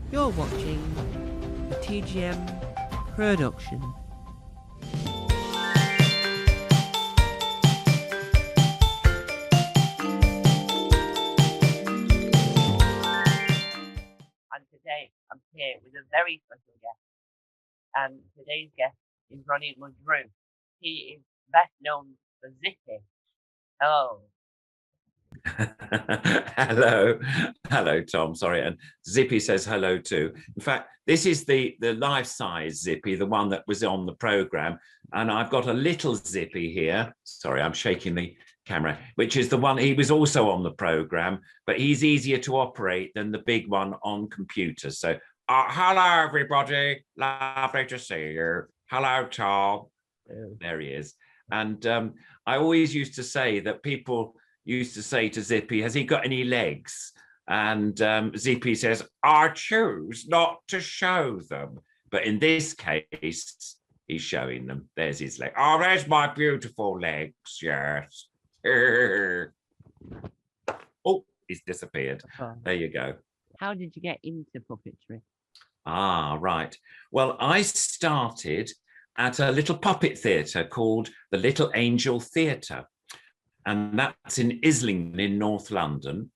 You're watching a TGM production. And today I'm here with a very special guest. And today's guest is Ronnie. He is best known for Zippy. Hello. hello, Tom. Sorry, and Zippy says hello too. In fact, this is the life-size Zippy, the one that was on the program, and I've got a little Zippy here. Sorry, I'm shaking the camera, which is the one he was also on the program, but he's easier to operate than the big one on computer. So, hello everybody, lovely to see you. Hello, Tom. There he is. And I always used to say that people used to say to Zippy, has he got any legs? And Zippy says, I choose not to show them. But in this case, he's showing them. There's his leg. Oh, there's my beautiful legs. Yes. Oh, he's disappeared. There you go. How did you get into puppetry? Ah, right. Well, I started at a little puppet theatre called the Little Angel Theatre. And that's in Islington in North London.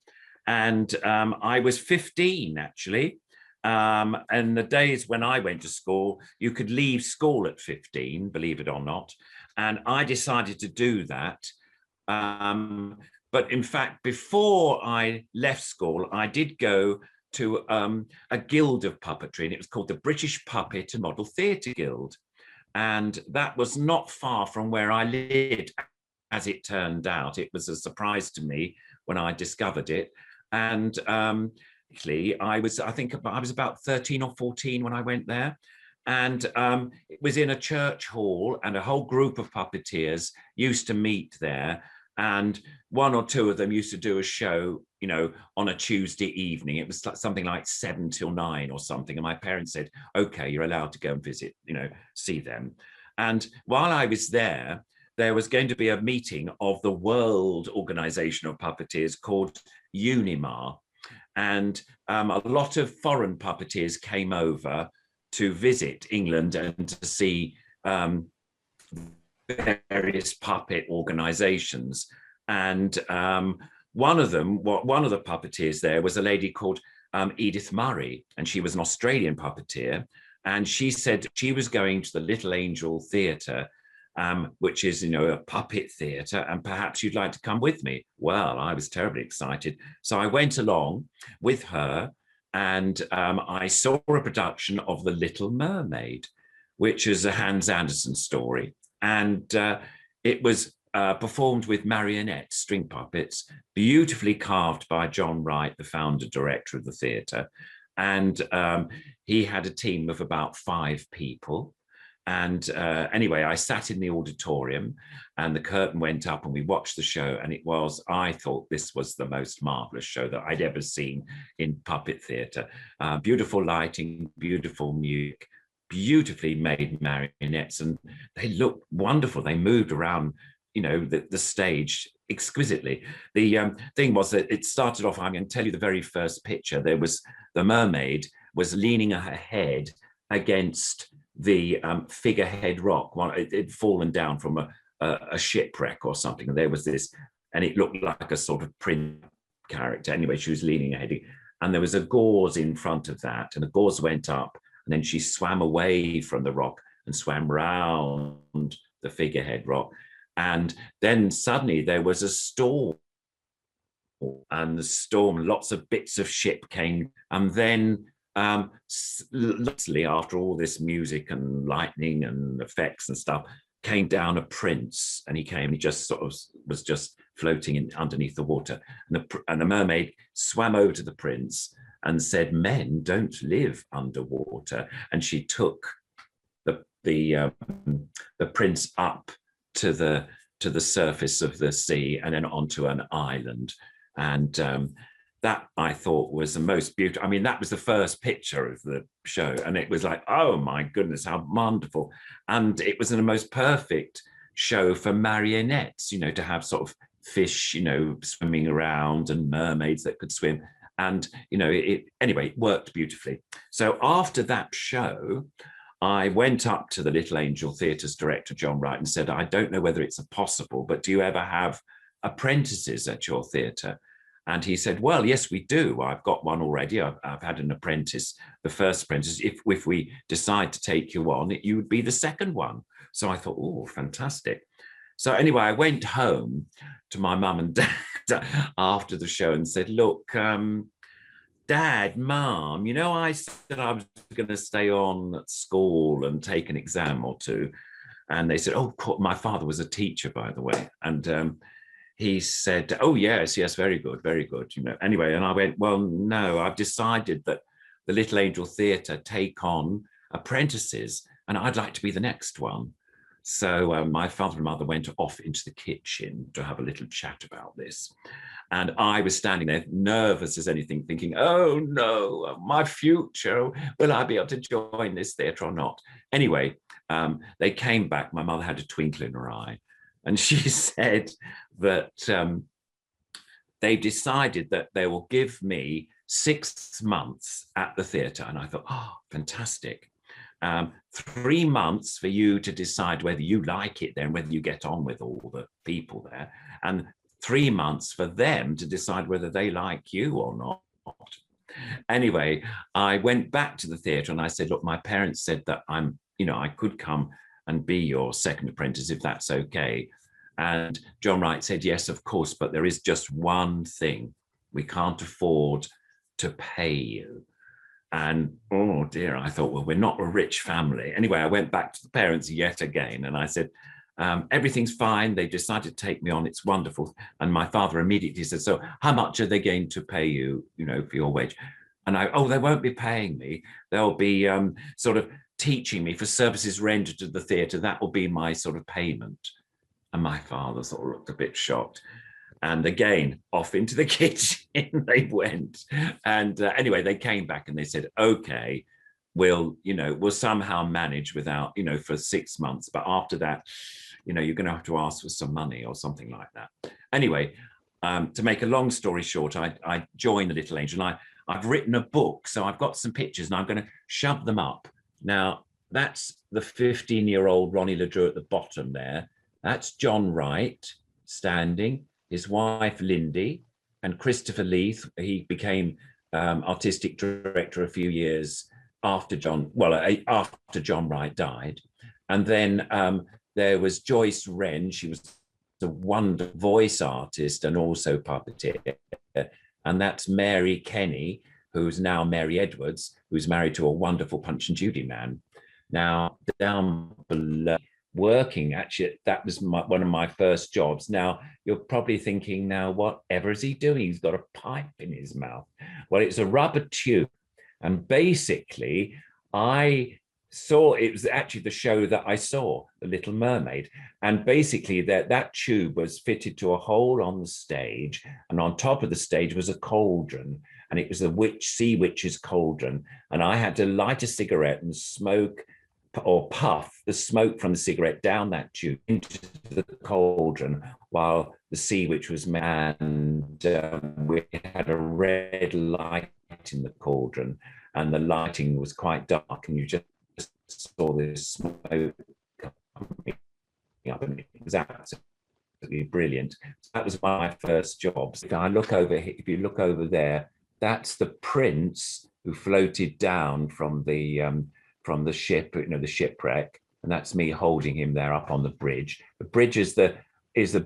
And I was 15, actually. And the days when I went to school, you could leave school at 15, believe it or not. And I decided to do that. But in fact, before I left school, I did go to a guild of puppetry, and it was called the British Puppet and Model Theatre Guild. And that was not far from where I lived. As it turned out, it was a surprise to me when I discovered it. And actually, I think I was about 13 or 14 when I went there. And it was in a church hall, and a whole group of puppeteers used to meet there. And one or two of them used to do a show, you know, on a Tuesday evening. It was something like 7 till 9 or something. And my parents said, okay, you're allowed to go and visit, you know, see them. And while I was there was going to be a meeting of the World Organization of Puppeteers called UNIMAR. And a lot of foreign puppeteers came over to visit England and to see various puppet organizations. And one of the puppeteers there was a lady called Edith Murray, and she was an Australian puppeteer. And she said she was going to the Little Angel Theatre, which is, you know, a puppet theatre, and perhaps you'd like to come with me. Well, I was terribly excited. So I went along with her, and I saw a production of The Little Mermaid, which is a Hans Andersen story. And it was performed with marionette string puppets, beautifully carved by John Wright, the founder director of the theatre. And he had a team of about 5 people. And anyway, I sat in the auditorium, and the curtain went up, and we watched the show. And I thought this was the most marvelous show that I'd ever seen in puppet theatre. Beautiful lighting, beautiful music, beautifully made marionettes, and they looked wonderful. They moved around, you know, the stage exquisitely. The thing was that it started off, I'm going to tell you the very first picture. There was the mermaid was leaning her head against the figurehead rock. It'd fallen down from a shipwreck or something, and there was this, and it looked like a sort of print character. Anyway, she was leaning her head, and there was a gauze in front of that, and the gauze went up, and then she swam away from the rock and swam round the figurehead rock. And then suddenly there was a storm, and the storm, lots of bits of ship came, and then lastly, after all this music and lightning and effects and stuff, came down a prince, and he just sort of was just floating in underneath the water, and the mermaid swam over to the prince and said, men don't live underwater. And she took the prince up to the surface of the sea, and then onto an island. And that, I thought, was the most beautiful. I mean, that was the first picture of the show, and it was like, oh my goodness, how wonderful. And it was the most perfect show for marionettes, you know, to have sort of fish, you know, swimming around, and mermaids that could swim. And, anyway, it worked beautifully. So after that show, I went up to the Little Angel Theatre's director, John Wright, and said, I don't know whether it's possible, but do you ever have apprentices at your theatre? And he said, well, yes, we do. I've got one already. I've had an apprentice, the first apprentice. If we decide to take you on, you would be the second one. So I thought, oh, fantastic. So anyway, I went home to my mum and dad after the show and said, look, Dad, Mum, I said I was going to stay on at school and take an exam or two. And they said, oh, my father was a teacher, by the way. And he said, oh, yes, very good, very good. Anyway, and I went, well, no, I've decided that the Little Angel Theatre take on apprentices, and I'd like to be the next one. So my father and mother went off into the kitchen to have a little chat about this. And I was standing there nervous as anything, thinking, oh no, my future, will I be able to join this theatre or not? Anyway, they came back. My mother had a twinkle in her eye. And she said that they decided that they will give me 6 months at the theatre. And I thought, oh, fantastic. 3 months for you to decide whether you like it there and whether you get on with all the people there. And 3 months for them to decide whether they like you or not. Anyway, I went back to the theatre and I said, look, my parents said that I could come and be your second apprentice if that's okay. And John Wright said, yes, of course, but there is just one thing. We can't afford to pay you. And oh dear, I thought, well, we're not a rich family. Anyway, I went back to the parents yet again and I said, everything's fine. They decided to take me on. It's wonderful. And my father immediately said, so how much are they going to pay you, for your wage? And they won't be paying me. They'll be sort of teaching me for services rendered to the theatre. That will be my sort of payment. And my father sort of looked a bit shocked. And again, off into the kitchen they went. And anyway, they came back and they said, okay, we'll somehow manage without, for 6 months. But after that, you're going to have to ask for some money or something like that. Anyway, to make a long story short, I joined the Little Angel. And I've written a book. So I've got some pictures and I'm going to shove them up. Now, that's the 15-year-old Ronnie Ledrew at the bottom there. That's John Wright standing, his wife, Lindy, and Christopher Leith. He became artistic director a few years after John Wright died. And then there was Joyce Wren. She was a wonderful voice artist and also puppeteer. And that's Mary Kenny, who's now Mary Edwards, who's married to a wonderful Punch and Judy man. Now, down below, working, actually, that was one of my first jobs. Now, you're probably thinking, now, whatever is he doing? He's got a pipe in his mouth. Well, it's a rubber tube. And basically, I saw, it was actually the show that I saw, The Little Mermaid. And basically, that tube was fitted to a hole on the stage. And on top of the stage was a cauldron. And it was the sea witch's cauldron. And I had to light a cigarette and smoke or puff the smoke from the cigarette down that tube into the cauldron while the sea witch was mad. And we had a red light in the cauldron and the lighting was quite dark and you just saw this smoke coming up and it was absolutely brilliant. So that was one of my first jobs. If you look over there, that's the prince who floated down from the ship, the shipwreck, and that's me holding him there up on the bridge. The bridge is the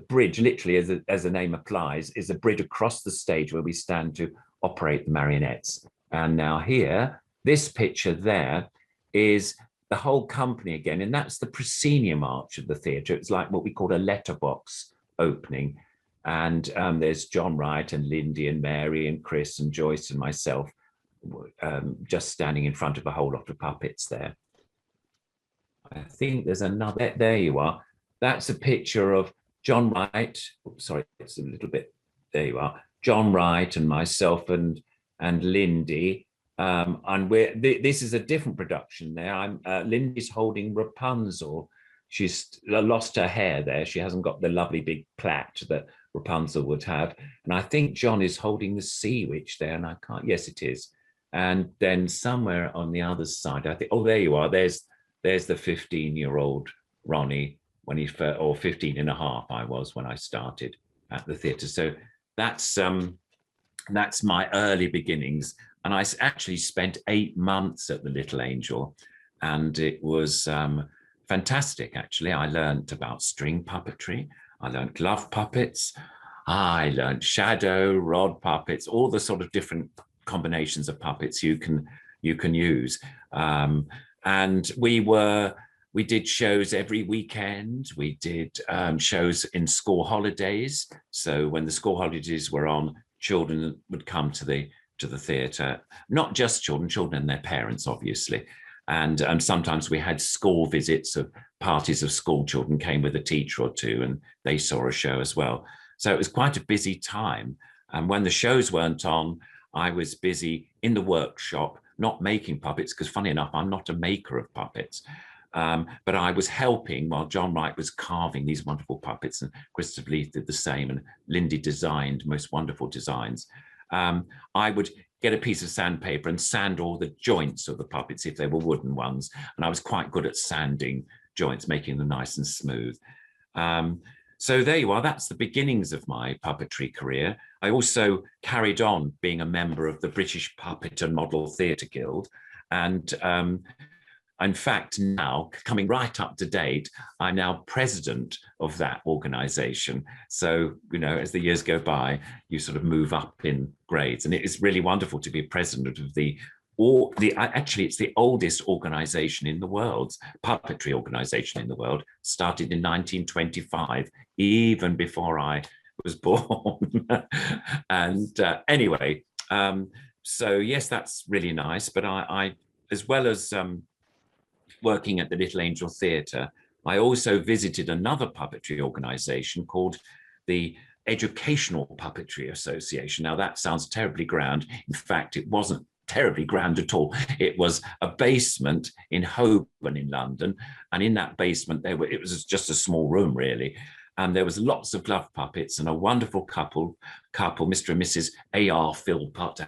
bridge, literally, as the name applies, is a bridge across the stage where we stand to operate the marionettes. And now here, this picture there is the whole company again, and that's the proscenium arch of the theatre. It's like what we call a letterbox opening. And there's John Wright and Lindy and Mary and Chris and Joyce and myself, just standing in front of a whole lot of puppets there. I think there's another, there you are. That's a picture of John Wright. Oops, sorry, it's a little bit, there you are. John Wright and myself and Lindy. And this is a different production there. Lindy's holding Rapunzel. She's lost her hair there. She hasn't got the lovely big plait that Rapunzel would have. And I think John is holding the sea witch there, and I can't, yes, it is. And then somewhere on the other side, I think, oh, there you are. There's the 15-year-old Ronnie when he first, or 15 and a half I was when I started at the theatre. So that's my early beginnings. And I actually spent 8 months at the Little Angel, and it was fantastic, actually. I learned about string puppetry. I learned glove puppets. I learned shadow, rod puppets, all the sort of different combinations of puppets you can use. And we did shows every weekend. We did shows in school holidays. So when the school holidays were on, children would come to the theatre. Not just children and their parents, obviously. And sometimes we had school visits of parties of school children came with a teacher or two, and they saw a show as well. So it was quite a busy time. And when the shows weren't on, I was busy in the workshop, not making puppets, because funny enough, I'm not a maker of puppets. But I was helping while John Wright was carving these wonderful puppets, and Christopher Leith did the same, and Lindy designed most wonderful designs. I would get a piece of sandpaper and sand all the joints of the puppets if they were wooden ones. And I was quite good at sanding joints, making them nice and smooth. So there you are. That's the beginnings of my puppetry career. I also carried on being a member of the British Puppet and Model Theatre Guild. And in fact, now, coming right up to date, I'm now president of that organization. So, as the years go by, you sort of move up in grades. And it is really wonderful to be president of actually, it's the oldest organization in the world, puppetry organization in the world, started in 1925, even before I was born. And anyway, so yes, that's really nice. But I as well as working at the Little Angel Theatre, I also visited another puppetry organization called the Educational Puppetry Association. Now that sounds terribly grand. In fact, it wasn't terribly grand at all. It was a basement in Holborn in London. And in that basement, it was just a small room, really. And there was lots of glove puppets and a wonderful couple, Mr. and Mrs. A.R. Philpott,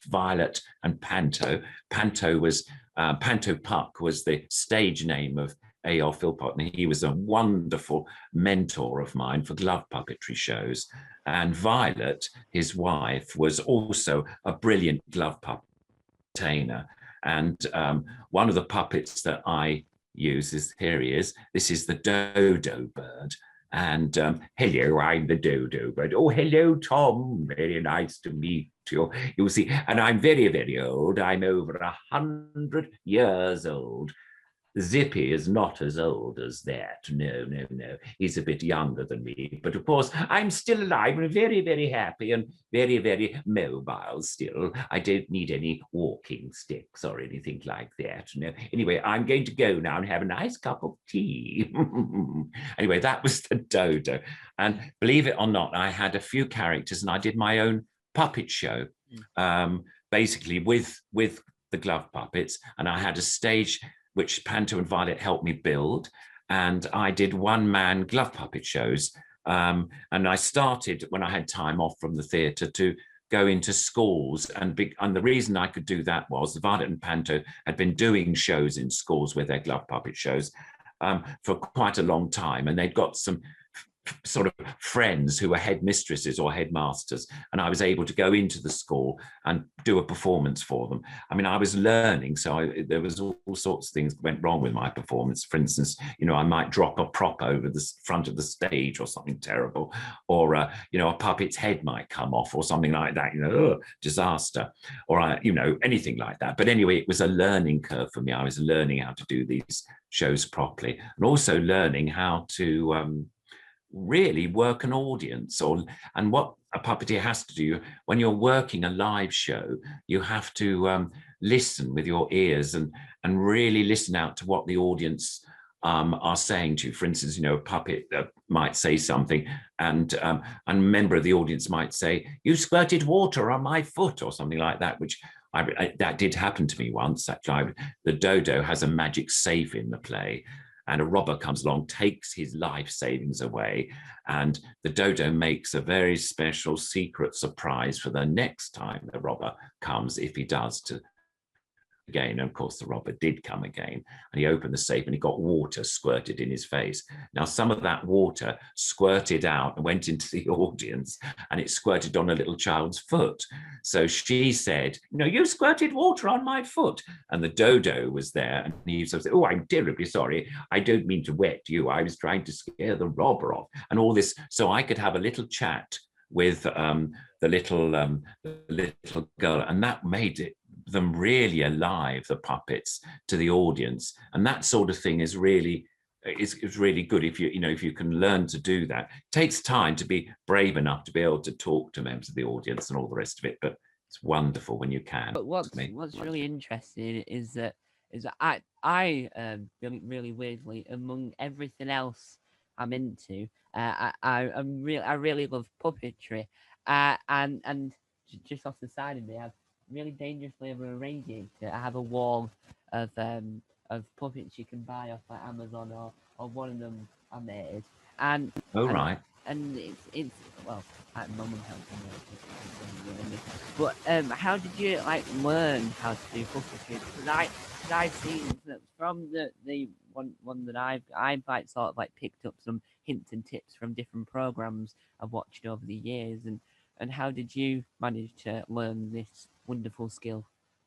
Violet and Panto. Panto Puck was the stage name of A.R. Philpott, and he was a wonderful mentor of mine for glove puppetry shows. And Violet, his wife, was also a brilliant glove puppetainer. And one of the puppets that I use is, here he is, this is the dodo bird. And hello, I'm the dodo bird. Oh, hello, Tom. Very nice to meet you. You see, and I'm very, very old. I'm over 100 years old. Zippy is not as old as that. No, no, no. He's a bit younger than me. But of course, I'm still alive and very, very happy and very, very mobile still. I don't need any walking sticks or anything like that. No. Anyway, I'm going to go now and have a nice cup of tea. Anyway, that was the dodo. And believe it or not, I had a few characters and I did my own puppet show, basically with the glove puppets. And I had a stage which Panto and Violet helped me build. And I did one-man glove puppet shows. And I started, when I had time off from the theatre, to go into schools. And the reason I could do that was Violet and Panto had been doing shows in schools with their glove puppet shows for quite a long time. And they'd got some sort of friends who were headmistresses or headmasters, and I was able to go into the school and do a performance for them. I mean, I was learning, so there was all sorts of things that went wrong with my performance. For instance, I might drop a prop over the front of the stage or something terrible, or a puppet's head might come off or something like that. Disaster, or anything like that. But anyway, it was a learning curve for me. I was learning how to do these shows properly, and also learning how to really work an audience, and what a puppeteer has to do when you're working a live show. You have to listen with your ears and really listen out to what the audience are saying to you. For instance, a puppet might say something, and a member of the audience might say, "You squirted water on my foot," or something like that, which that did happen to me once. Actually, the dodo has a magic safe in the play. and a robber comes along, takes his life savings away, and the dodo makes a very special secret surprise for the next time the robber comes, if he does, to again. And of course, the robber did come again, and he opened the safe and he got water squirted in his face. Now, some of that water squirted out and went into the audience, and it squirted on a little child's foot. So she said, "No, you squirted water on my foot." And the dodo was there, and he said, "Oh, I'm terribly sorry. I don't mean to wet you. I was trying to scare the robber off," and all this. So I could have a little chat with the little girl, and that made them really alive, the puppets, to the audience. And that sort of thing is really really good if if you can learn to do that. It takes time to be brave enough to be able to talk to members of the audience and all the rest of it, but it's wonderful when you can. But what's really interesting is that I really weirdly, among everything else I'm into, I really love puppetry, and just off the side of me, I've really dangerously over a radiator. I have a wall of puppets you can buy off like Amazon, or one of them I made, and Oh, and, right. and it's well, my mum helped me. But how did you like learn how to do puppetry? Because I've seen that from the one that I've like sort of like picked up some hints and tips from different programs I've watched over the years. And how did you manage to learn this wonderful skill?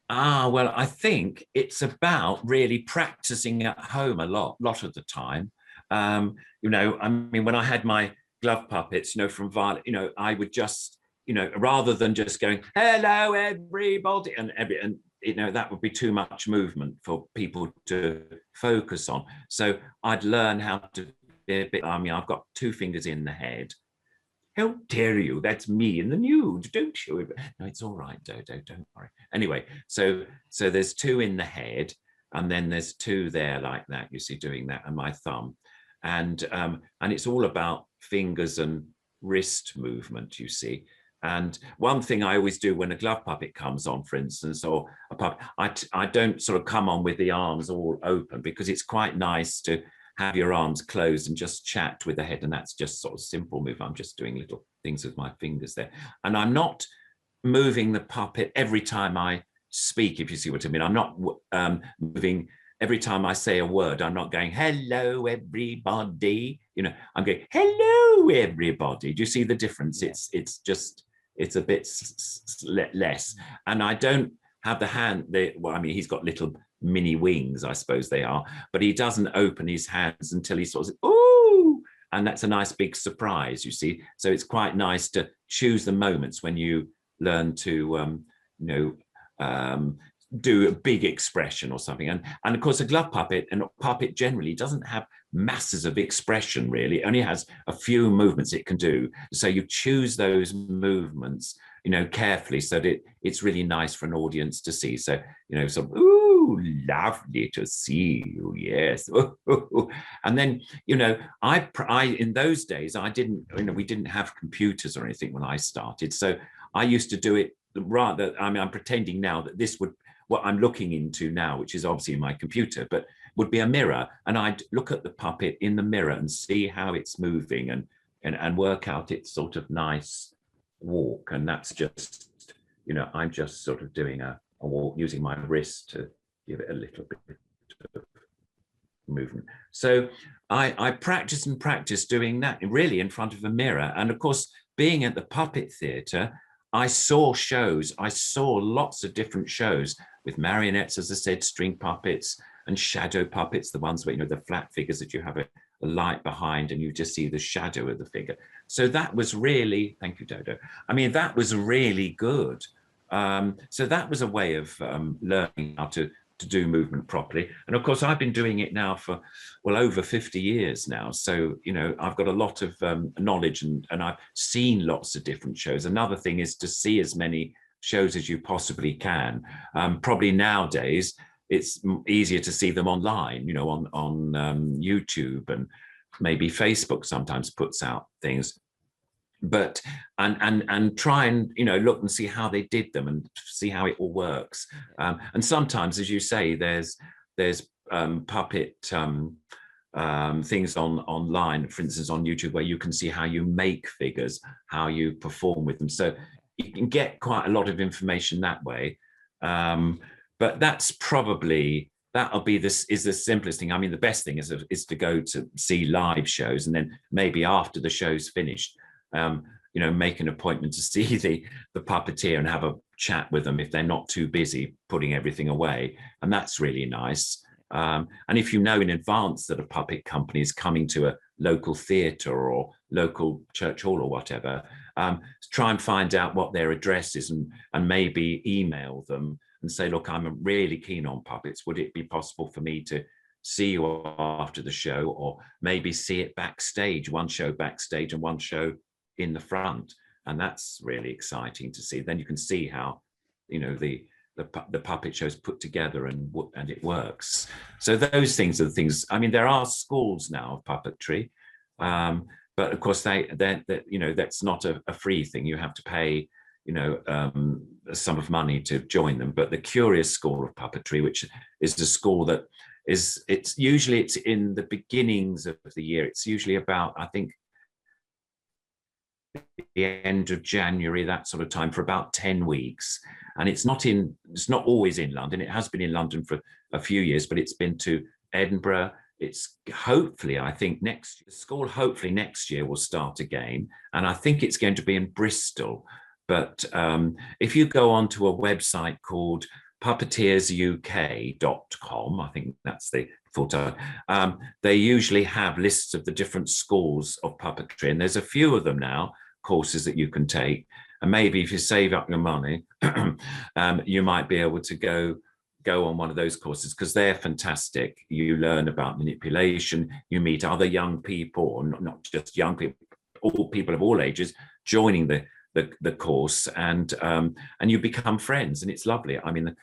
Well, I think it's about really practicing at home a lot of the time. I mean, when I had my glove puppets, from Violet, I would just, rather than just going, "Hello, everybody," and that would be too much movement for people to focus on. So I'd learn how to be a bit, I've got two fingers in the head. "How dare you? That's me in the nude. Don't show it." "No, it's all right, Dodo. Don't worry." Anyway, so there's two in the head, and then there's two there like that. You see, doing that, and my thumb, and it's all about fingers and wrist movement. You see. And one thing I always do when a glove puppet comes on, for instance, or a puppet, I don't sort of come on with the arms all open, because it's quite nice to have your arms closed and just chat with the head. And that's just sort of simple move. I'm just doing little things with my fingers there. And I'm not moving the puppet every time I speak, if you see what I mean. I'm not moving every time I say a word. I'm not going, "Hello, everybody." I'm going, "Hello, everybody." Do you see the difference? Yeah. It's a bit less. And I don't have the hand, he's got little mini wings, I suppose they are, but he doesn't open his hands until he sort of, "Ooh," and that's a nice big surprise, you see. So it's quite nice to choose the moments when you learn to do a big expression or something. And of course, a glove puppet and a puppet generally doesn't have masses of expression, really. It only has a few movements it can do. So you choose those movements carefully, so that it's really nice for an audience to see. So sort of, "Ooh, lovely to see you, yes." And then I in those days, I didn't, we didn't have computers or anything when I started, so I used to do it rather. I'm pretending now that this would, what I'm looking into now, which is obviously my computer, but would be a mirror, and I'd look at the puppet in the mirror and see how it's moving, and work out its sort of nice walk. And that's just, I'm just sort of doing a walk using my wrist to give it a little bit of movement. So I practice and practice doing that really in front of a mirror. And of course, being at the puppet theatre, I saw lots of different shows with marionettes, as I said, string puppets and shadow puppets, the ones where, the flat figures that you have a light behind and you just see the shadow of the figure. So that was really, thank you, Dodo. That was really good. So that was a way of learning how to do movement properly. And of course, I've been doing it now for, over 50 years now. So, I've got a lot of knowledge, and I've seen lots of different shows. Another thing is to see as many shows as you possibly can. Probably nowadays, it's easier to see them online, on YouTube, and maybe Facebook sometimes puts out things. But and try and look and see how they did them and see how it all works. And sometimes, as you say, there's puppet things online, for instance, on YouTube, where you can see how you make figures, how you perform with them. So you can get quite a lot of information that way. But that's probably, that'll be this is the simplest thing. I mean, the best thing is to go to see live shows, and then maybe after the show's finished, make an appointment to see the puppeteer and have a chat with them if they're not too busy putting everything away. And that's really nice. And if you know in advance that a puppet company is coming to a local theatre or local church hall or whatever, try and find out what their address is, and maybe email them and say, look, I'm really keen on puppets. Would it be possible for me to see you after the show, or maybe see it backstage, one show backstage and one show in the front? And that's really exciting to see. Then you can see how, the puppet show's put together and it works. So those things are the things. I mean, there are schools now of puppetry, but of course that's not a free thing. You have to pay a sum of money to join them. But the Curious School of Puppetry, which is a school that it's usually in the beginnings of the year. It's usually about, I think, the end of January, that sort of time, for about 10 weeks. And it's not always in London. It has been in London for a few years, but it's been to Edinburgh. It's hopefully, I think the school hopefully next year will start again. And I think it's going to be in Bristol. But if you go onto a website called puppeteersuk.com, I think that's the full time, they usually have lists of the different schools of puppetry. And there's a few of them now, courses that you can take. And maybe if you save up your money, you might be able to go on one of those courses, because they're fantastic. You learn about manipulation, you meet other young people, or not just young people, all people of all ages joining the course, and you become friends, and it's lovely. I mean, the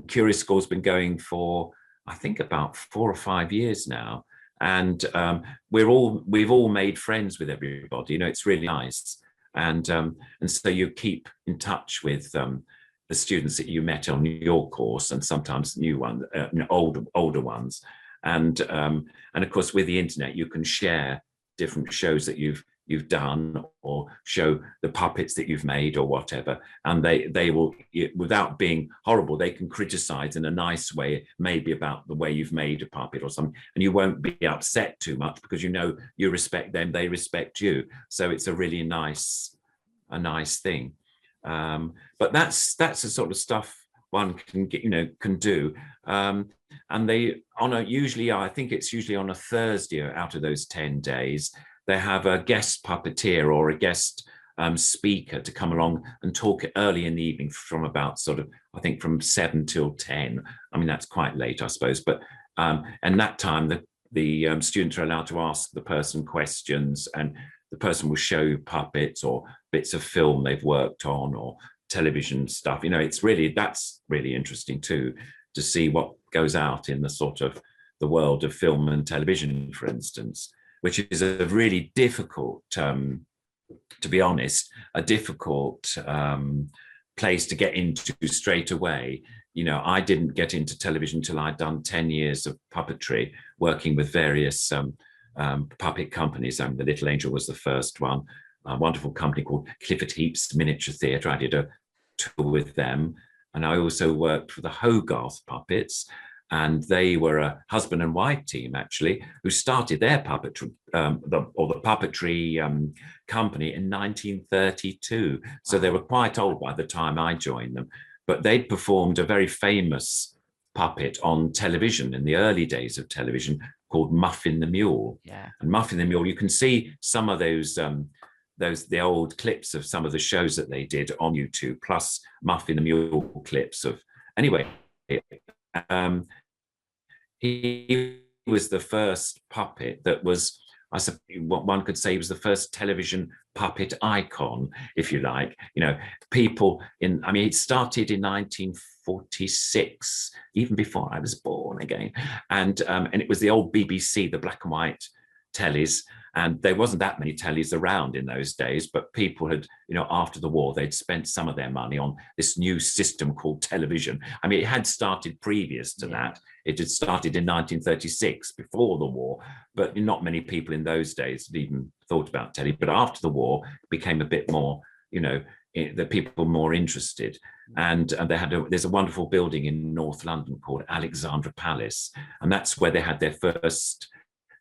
Curious School's been going for, I think, about 4 or 5 years now, and we've all made friends with everybody. It's really nice, and so you keep in touch with the students that you met on your course, and sometimes new ones, older ones, and of course with the internet you can share different shows that you've done, or show the puppets that you've made or whatever, and they will, without being horrible, they can criticize in a nice way, maybe about the way you've made a puppet or something, and you won't be upset too much, because you respect them, they respect you. So it's a really nice thing. But that's the sort of stuff one can get, can do. And I think it's usually on a Thursday out of those 10 days, they have a guest puppeteer or a guest speaker to come along and talk early in the evening, from about I think from 7 till 10. I mean, that's quite late, I suppose. But and that time the students are allowed to ask the person questions, and the person will show puppets or bits of film they've worked on, or television stuff. That's really interesting too, to see what goes out in the world of film and television, for instance, which is a really difficult, to be honest, a difficult place to get into straight away. I didn't get into television until I'd done 10 years of puppetry, working with various puppet companies. The Little Angel was the first one, a wonderful company called Clifford Heap's Miniature Theatre. I did a tour with them. And I also worked for the Hogarth Puppets, and they were a husband and wife team, actually, who started their puppetry, the puppetry company in 1932. So they were quite old by the time I joined them. But they'd performed a very famous puppet on television in the early days of television, called Muffin the Mule. Yeah. And Muffin the Mule, you can see some of the old clips of some of the shows that they did on YouTube, plus Muffin the Mule clips of. Anyway, he was the first puppet that was, I suppose what one could say, was the first television puppet icon, if you like. People it started in 1946, even before I was born again. And it was the old BBC, the black and white tellies, and there wasn't that many tellies around in those days, but people had, after the war, they'd spent some of their money on this new system called television. I mean, it had started previous to that. It had started in 1936, before the war, but not many people in those days had even thought about telly. But after the war, it became a bit more, the people more interested. And there's a wonderful building in North London called Alexandra Palace, and that's where they had their first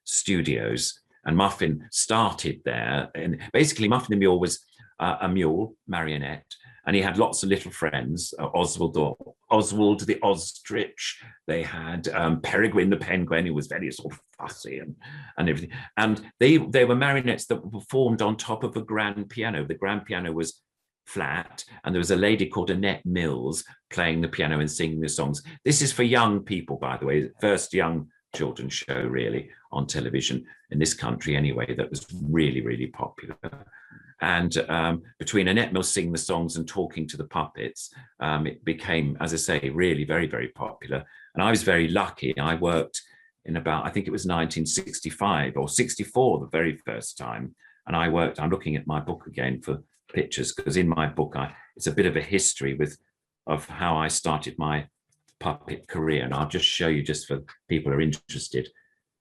studios. And Muffin started there. And basically, Muffin the Mule was a mule marionette, and he had lots of little friends. Oswald the Ostrich. They had Peregrine the Penguin, who was very sort of fussy and everything. And they were marionettes that were performed on top of a grand piano. The grand piano was flat, and there was a lady called Annette Mills playing the piano and singing the songs. This is for young people, by the way, first young children's show really on television in this country anyway, that was really, really popular. And between Annette Mills singing the songs and talking to the puppets, it became, as I say, really very, very popular. And I was very lucky. I worked in about, I think it was 1965 or 64, the very first time. And I'm looking at my book again for pictures, because in my book, it's a bit of a history of how I started my puppet career. And I'll just show you, just for people who are interested.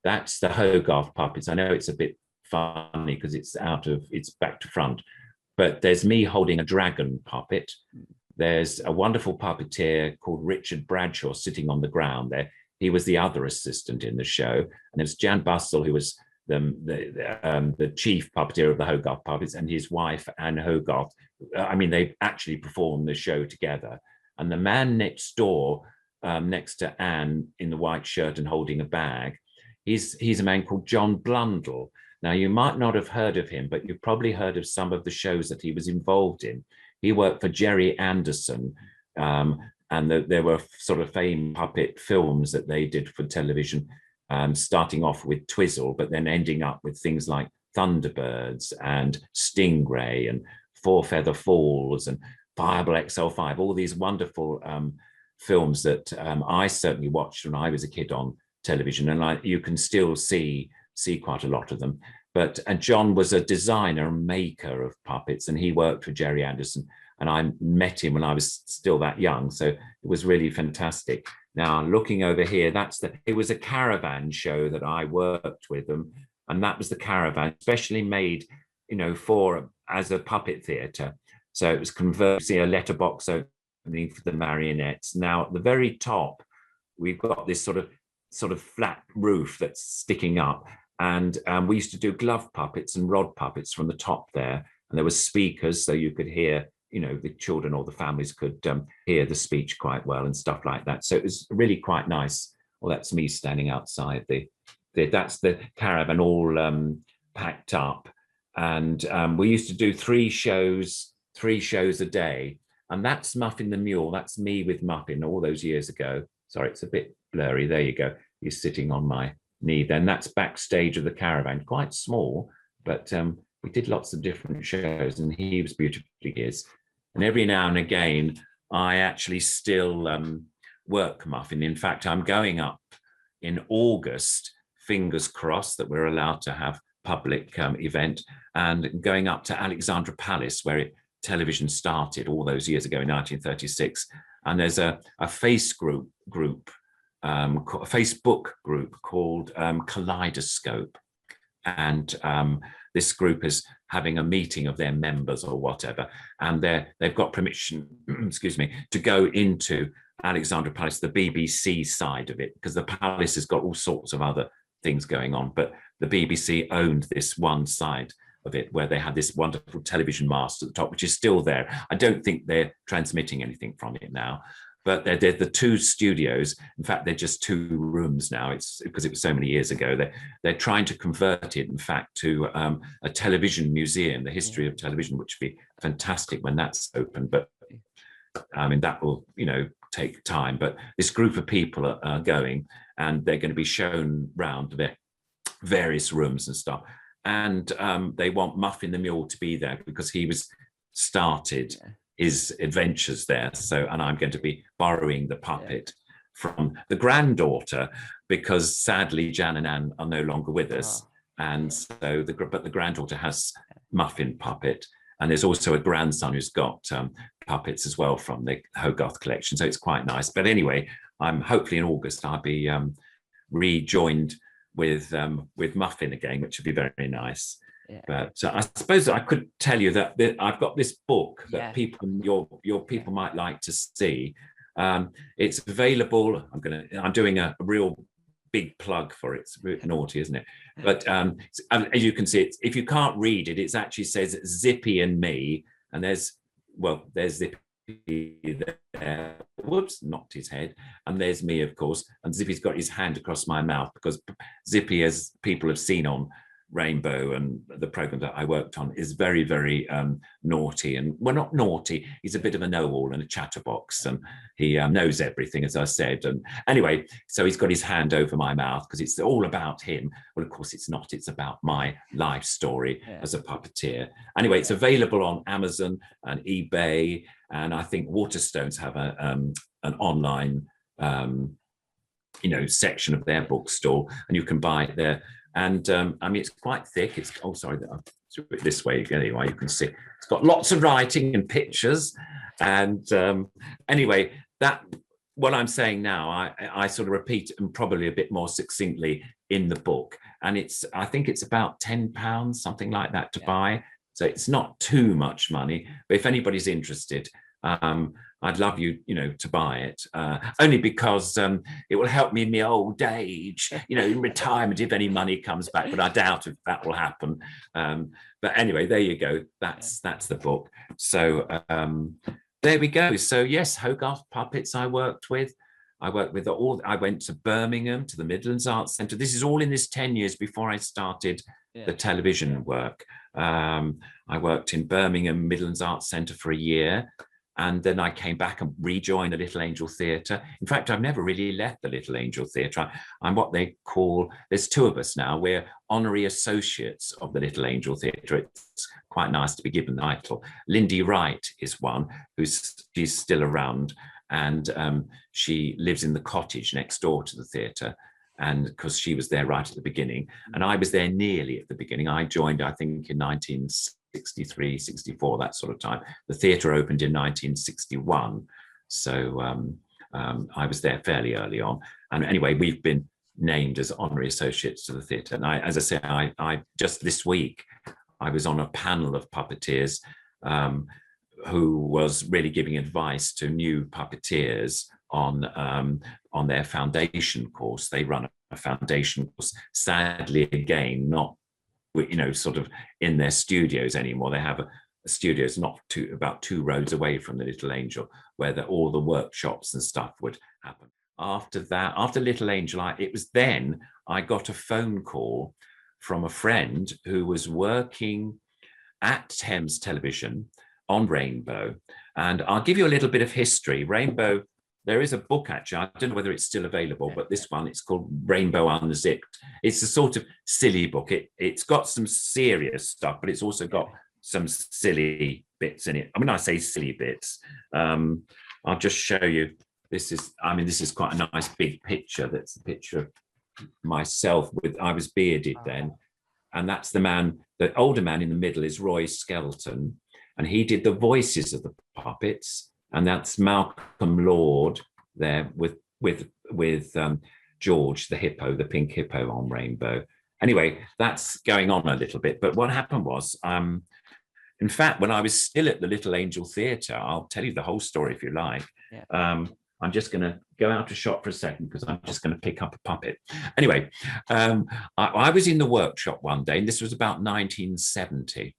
That's the Hogarth puppets. I know it's a bit funny because it's back to front, but there's me holding a dragon puppet. There's a wonderful puppeteer called Richard Bradshaw sitting on the ground there. He was the other assistant in the show. And there's Jan Bustle, who was the chief puppeteer of the Hogarth puppets, and his wife, Anne Hogarth. I mean, they actually performed the show together. And the man next door, next to Anne in the white shirt and holding a bag, he's a man called John Blundell. Now, you might not have heard of him, but you've probably heard of some of the shows that he was involved in. He worked for Jerry Anderson, and there were sort of famed puppet films that they did for television, starting off with Twizzle, but then ending up with things like Thunderbirds and Stingray and Four Feather Falls and Fireball XL5, all these wonderful films that I certainly watched when I was a kid on television, and you can still see quite a lot of them. And John was a designer and maker of puppets, and he worked for Jerry Anderson, and I met him when I was still that young, so it was really fantastic. Now, looking over here, it was a caravan show that I worked with them, and that was the caravan, especially made, as a puppet theatre. So it was converted, see a letterbox opening for the marionettes. Now, at the very top, we've got this sort of flat roof that's sticking up, and we used to do glove puppets and rod puppets from the top there, and there were speakers so you could hear, the children or the families could hear the speech quite well and stuff like that. So it was really quite nice. Well, that's me standing outside that's the caravan all packed up, and we used to do three shows a day, and that's Muffin the Mule. That's me with Muffin all those years ago. Sorry, it's a bit blurry. There you go. He's sitting on my knee. Then that's backstage of the caravan, quite small, but we did lots of different shows, and he was beautifully his. And every now and again, I actually still work Muffin. In fact, I'm going up in August, fingers crossed that we're allowed to have public event, and going up to Alexandra Palace, where television started all those years ago in 1936. And there's a Facebook group called Kaleidoscope. And this group is having a meeting of their members or whatever, and they've got permission, excuse me, to go into Alexandra Palace, the BBC side of it, because the palace has got all sorts of other things going on, but the BBC owned this one side of it where they had this wonderful television mast at the top, which is still there. I don't think they're transmitting anything from it now, but they're the two studios. In fact, they're just two rooms now. It's because it was so many years ago. They're trying to convert it, in fact, to a television museum, the history of television, which would be fantastic when that's open. But I mean, that will, take time. But this group of people are going, and they're going to be shown round their various rooms and stuff. And they want Muffin the Mule to be there because he was started his adventures there. So, and I'm going to be borrowing the puppet from the granddaughter, because sadly Jan and Anne are no longer with us. And so but the granddaughter has Muffin puppet, and there's also a grandson who's got puppets as well from the Hogarth collection. So it's quite nice. But anyway, I'm hopefully in August I'll be rejoined with Muffin again, which would be very, very nice. Yeah. But I suppose I could tell you that I've got this book that Yeah. your people might like to see. It's available. I'm doing a real big plug for it. It's a bit naughty, isn't it? But as you can see, if you can't read it, it actually says Zippy and me, and there's Zippy there. Whoops, knocked his head. And there's me, of course. And Zippy's got his hand across my mouth because Zippy, as people have seen on Rainbow and the program that I worked on, is very, very naughty. And well, not naughty, he's a bit of a know-all and a chatterbox, and he knows everything, as I said. And anyway, so he's got his hand over my mouth because it's all about him. Well, of course it's not, it's about my life story as a puppeteer. Anyway, it's available on Amazon and eBay, and I think Waterstones have an online section of their bookstore, and you can buy it there. And I mean, it's quite thick. It's I'll do it this way anyway. You can see it's got lots of writing and pictures. And anyway, that what I'm saying now, I sort of repeat and probably a bit more succinctly in the book. And I think it's about £10, something like that, to buy. So it's not too much money. But if anybody's interested, I'd love you to buy it, only because it will help me in my old age, in retirement, if any money comes back, but I doubt if that will happen. But anyway, there you go. That's the book. So there we go. So yes, Hogarth puppets I worked with. I went to Birmingham, to the Midlands Arts Centre. This is all in this 10 years before I started the television work. I worked in Birmingham Midlands Arts Centre for a year. And then I came back and rejoined the Little Angel Theatre. In fact, I've never really left the Little Angel Theatre. I'm what they call, there's two of us now, we're honorary associates of the Little Angel Theatre. It's quite nice to be given the title. Lindy Wright is one, she's still around, and she lives in the cottage next door to the theatre, and because she was there right at the beginning, and I was there nearly at the beginning. I joined, I think, in 1963, 64, that sort of time. The theatre opened in 1961, so I was there fairly early on. And anyway, we've been named as honorary associates to the theatre. And as I say, I just this week I was on a panel of puppeteers who was really giving advice to new puppeteers on their foundation course. They run a foundation course, sadly, again, not sort of in their studios anymore. They have a studio about 2 roads away from the Little Angel, where all the workshops and stuff would happen. After that, after Little Angel, it was then I got a phone call from a friend who was working at Thames Television on Rainbow. And I'll give you a little bit of history. Rainbow, there is a book, actually. I don't know whether it's still available, but this one, it's called Rainbow Unzipped. It's a sort of silly book. It's got some serious stuff, but it's also got some silly bits in it. I mean, I say silly bits. I'll just show you. This is quite a nice big picture. That's a picture of myself I was bearded then. And that's the older man in the middle is Roy Skelton. And he did the voices of the puppets. And that's Malcolm Lord there with George, the hippo, the pink hippo on Rainbow. Anyway, that's going on a little bit. But what happened was, in fact, when I was still at the Little Angel Theatre, I'll tell you the whole story if you like. I'm just going to go out of shot for a second because I'm just going to pick up a puppet. Anyway, I was in the workshop one day, and this was about 1970.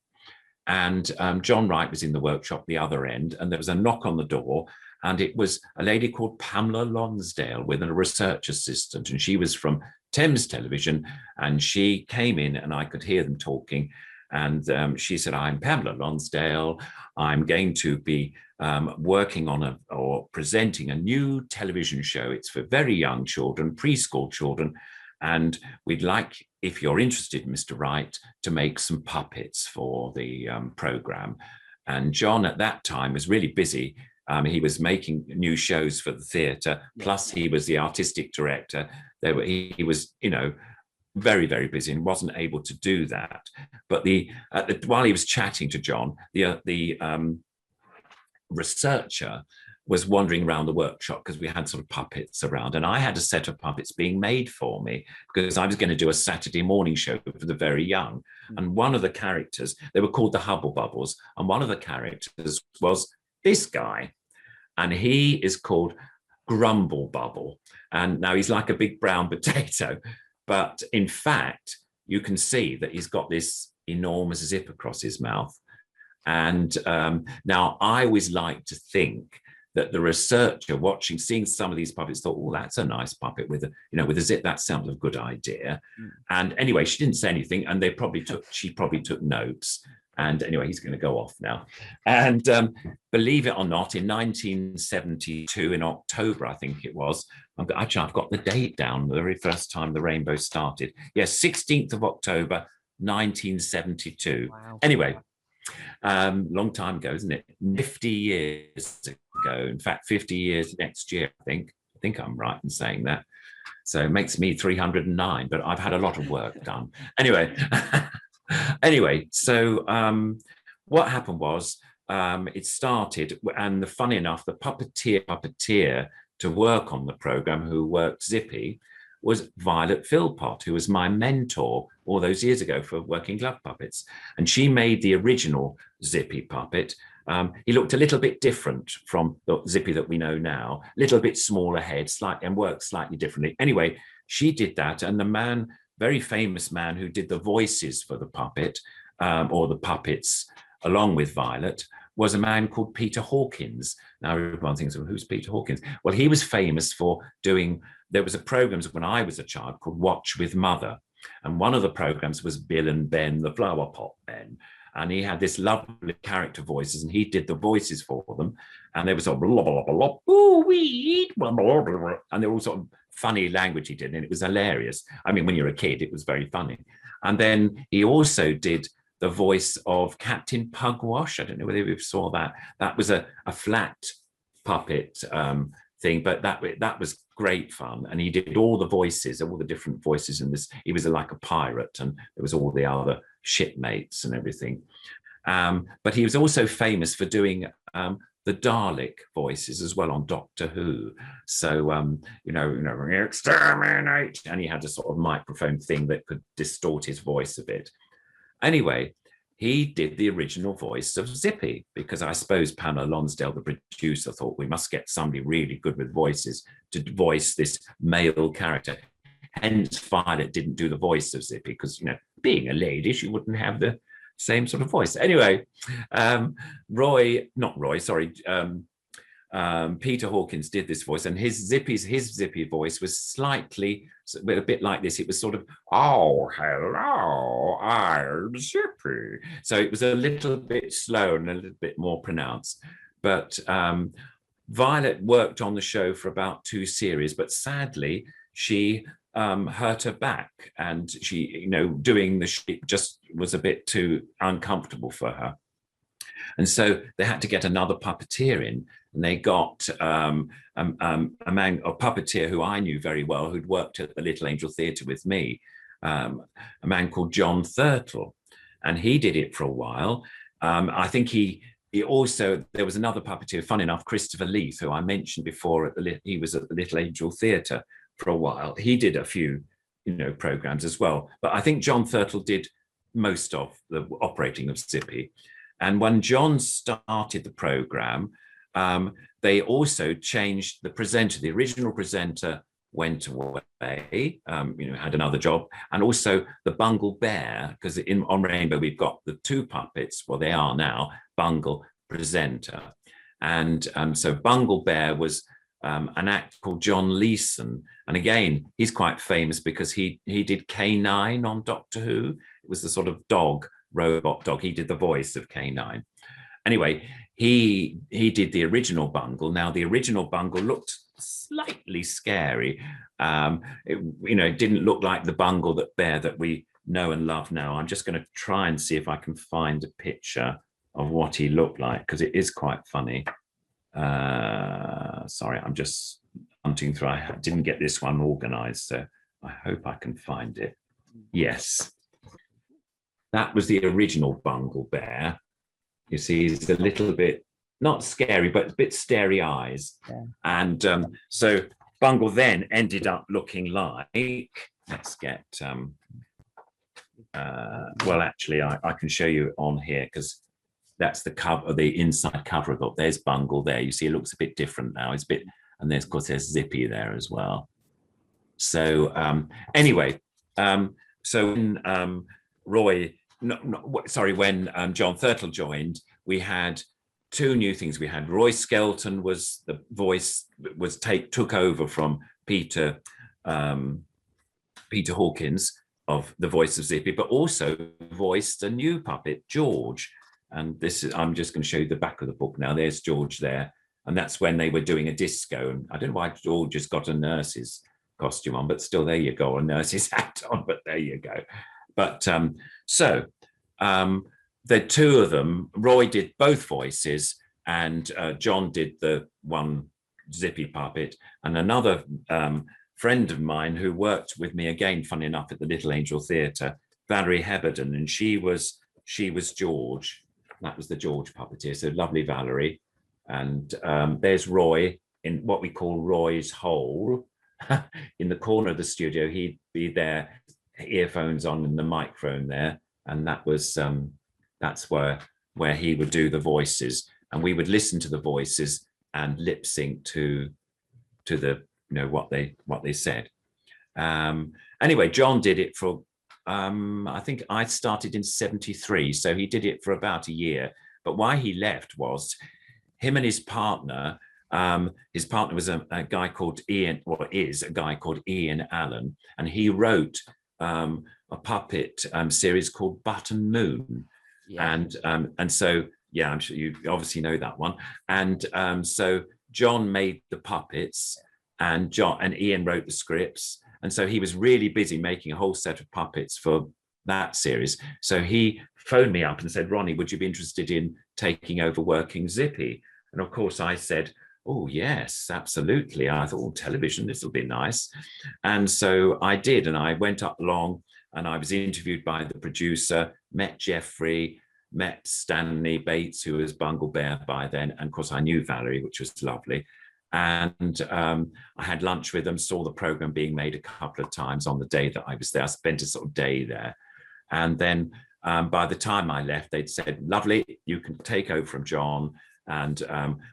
And John Wright was in the workshop the other end, and there was a knock on the door, and it was a lady called Pamela Lonsdale with a research assistant, and she was from Thames Television, and she came in and I could hear them talking, and she said, "I'm Pamela Lonsdale. I'm going to be working on or presenting a new television show. It's for very young children, preschool children, and we'd like, if you're interested, Mr. Wright, to make some puppets for the program." And John at that time was really busy. He was making new shows for the theatre, plus he was the artistic director. He was, very, very busy and wasn't able to do that. But while he was chatting to John, the researcher was wandering around the workshop because we had sort of puppets around, and I had a set of puppets being made for me because I was going to do a Saturday morning show for the very young. And one of the characters, they were called the Hubble Bubbles, and one of the characters was this guy, and he is called Grumble Bubble. And now he's like a big brown potato, but in fact, you can see that he's got this enormous zip across his mouth. And now I always like to think that the researcher seeing some of these puppets thought, oh, that's a nice puppet with a zip. That sounds a good idea. And anyway, she didn't say anything, and she probably took notes. And anyway, he's going to go off now. And believe it or not, in 1972, in October, I think it was, I've got the date down, the very first time the rainbow started. Yes, 16th of October, 1972. Wow. Anyway, long time ago, isn't it? 50 years ago. In fact, 50 years next year, I think. I think I'm right in saying that. So it makes me 309, but I've had a lot of work done. Anyway, so what happened was it started, and funny enough, the puppeteer to work on the program who worked Zippy was Violet Philpott, who was my mentor all those years ago for Working Glove Puppets. And she made the original Zippy puppet. He looked a little bit different from the Zippy that we know now, a little bit smaller head, and worked slightly differently. Anyway, she did that. And the very famous man who did the voices for the puppet, or the puppets, along with Violet, was a man called Peter Hawkins. Now, everyone thinks, well, who's Peter Hawkins? Well, he was famous for there was a program when I was a child called Watch with Mother. And one of the programs was Bill and Ben, the Flower Pot Men. And he had this lovely character voices, and he did the voices for them. And they were sort of blah, blah, blah, blah, ooh, wee, blah, blah, blah, blah. And they were all sort of funny language he did, and it was hilarious. I mean, when you're a kid, it was very funny. And then he also did the voice of Captain Pugwash. I don't know whether you saw that. That was a flat puppet thing, but that was great fun. And he did all the voices, all the different voices in this. He was like a pirate, and there was all the other shipmates and everything. But he was also famous for doing the Dalek voices as well on Doctor Who. So, exterminate. And he had a sort of microphone thing that could distort his voice a bit. Anyway, he did the original voice of Zippy, because I suppose Pamela Lonsdale, the producer, thought we must get somebody really good with voices to voice this male character. Hence, Violet didn't do the voice of Zippy because, being a lady, she wouldn't have the same sort of voice. Anyway, Peter Hawkins did this voice, and his Zippy voice was slightly a bit like this. It was sort of, oh, hello, I'm Zippy. So it was a little bit slow and a little bit more pronounced. But Violet worked on the show for about 2 series, but sadly, she hurt her back, and she, doing the ship just was a bit too uncomfortable for her. And so they had to get another puppeteer in, and they got a puppeteer who I knew very well, who'd worked at the Little Angel Theatre with me, a man called John Thurtle, and he did it for a while. I think he also, there was another puppeteer, fun enough, Christopher Leith, who I mentioned before, he was at the Little Angel Theatre for a while. He did a few, programs as well. But I think John Thurtle did most of the operating of Zippy. And when John started the program, they also changed the presenter. The original presenter went away, had another job. And also the Bungle Bear, because on Rainbow, we've got the 2 puppets, well, they are now, Bungle, presenter. And so Bungle Bear was an actor called John Leeson. And again, he's quite famous because he did K9 on Doctor Who. It was the sort of robot dog. He did the voice of K9. Anyway, he did the original Bungle. Now, the original Bungle looked slightly scary. It didn't look like the Bungle Bear that we know and love now. I'm just going to try and see if I can find a picture of what he looked like, because it is quite funny. Sorry, I'm just hunting through. I didn't get this one organized, so I hope I can find it. Yes. That was the original Bungle Bear. You see, he's a little bit, not scary, but a bit starey eyes. Yeah. And so Bungle then ended up looking like, let's get, well, actually, I can show you on here because that's the cover, the inside cover of it. There's Bungle there. You see, it looks a bit different now. It's a bit, and there's, of course, there's Zippy there as well. So anyway, so when Roy, when John Thurtle joined, we had two new things. We had Roy Skelton was the voice, took over from Peter Hawkins of the voice of Zippy, but also voiced a new puppet, George. And this is, I'm just going to show you the back of the book now. There's George there. And that's when they were doing a disco. And I don't know why George just got a nurse's costume on, but still, there you go, a nurse's hat on, but there you go. But the two of them, Roy did both voices, and John did the one Zippy puppet, and another friend of mine who worked with me again, funny enough, at the Little Angel Theatre, Valerie Heberden, and she was George. That was the George puppeteer. So lovely Valerie. And there's Roy in what we call Roy's hole. In the corner of the studio, he'd be there, earphones on and the microphone there, and that was that's where he would do the voices, and we would listen to the voices and lip sync to the what they said. Anyway, John did it for I think I started in 73, so he did it for about a year. But why he left was him and his partner. His partner was a guy called Ian, or is a guy called Ian Allen, and he wrote a puppet series called Button Moon. Yeah. And so, yeah, I'm sure you obviously know that one. And so John made the puppets, and Ian wrote the scripts. And so he was really busy making a whole set of puppets for that series. So he phoned me up and said, Ronnie, would you be interested in taking over working Zippy? And of course I said, oh, yes, absolutely. I thought, oh, television, this will be nice. And so I did, and I went up along, and I was interviewed by the producer, met Jeffrey, met Stanley Bates, who was Bungle Bear by then. And of course, I knew Valerie, which was lovely. And I had lunch with them, saw the program being made a couple of times on the day that I was there. I spent a sort of day there. And then by the time I left, they'd said, lovely, you can take over from John. And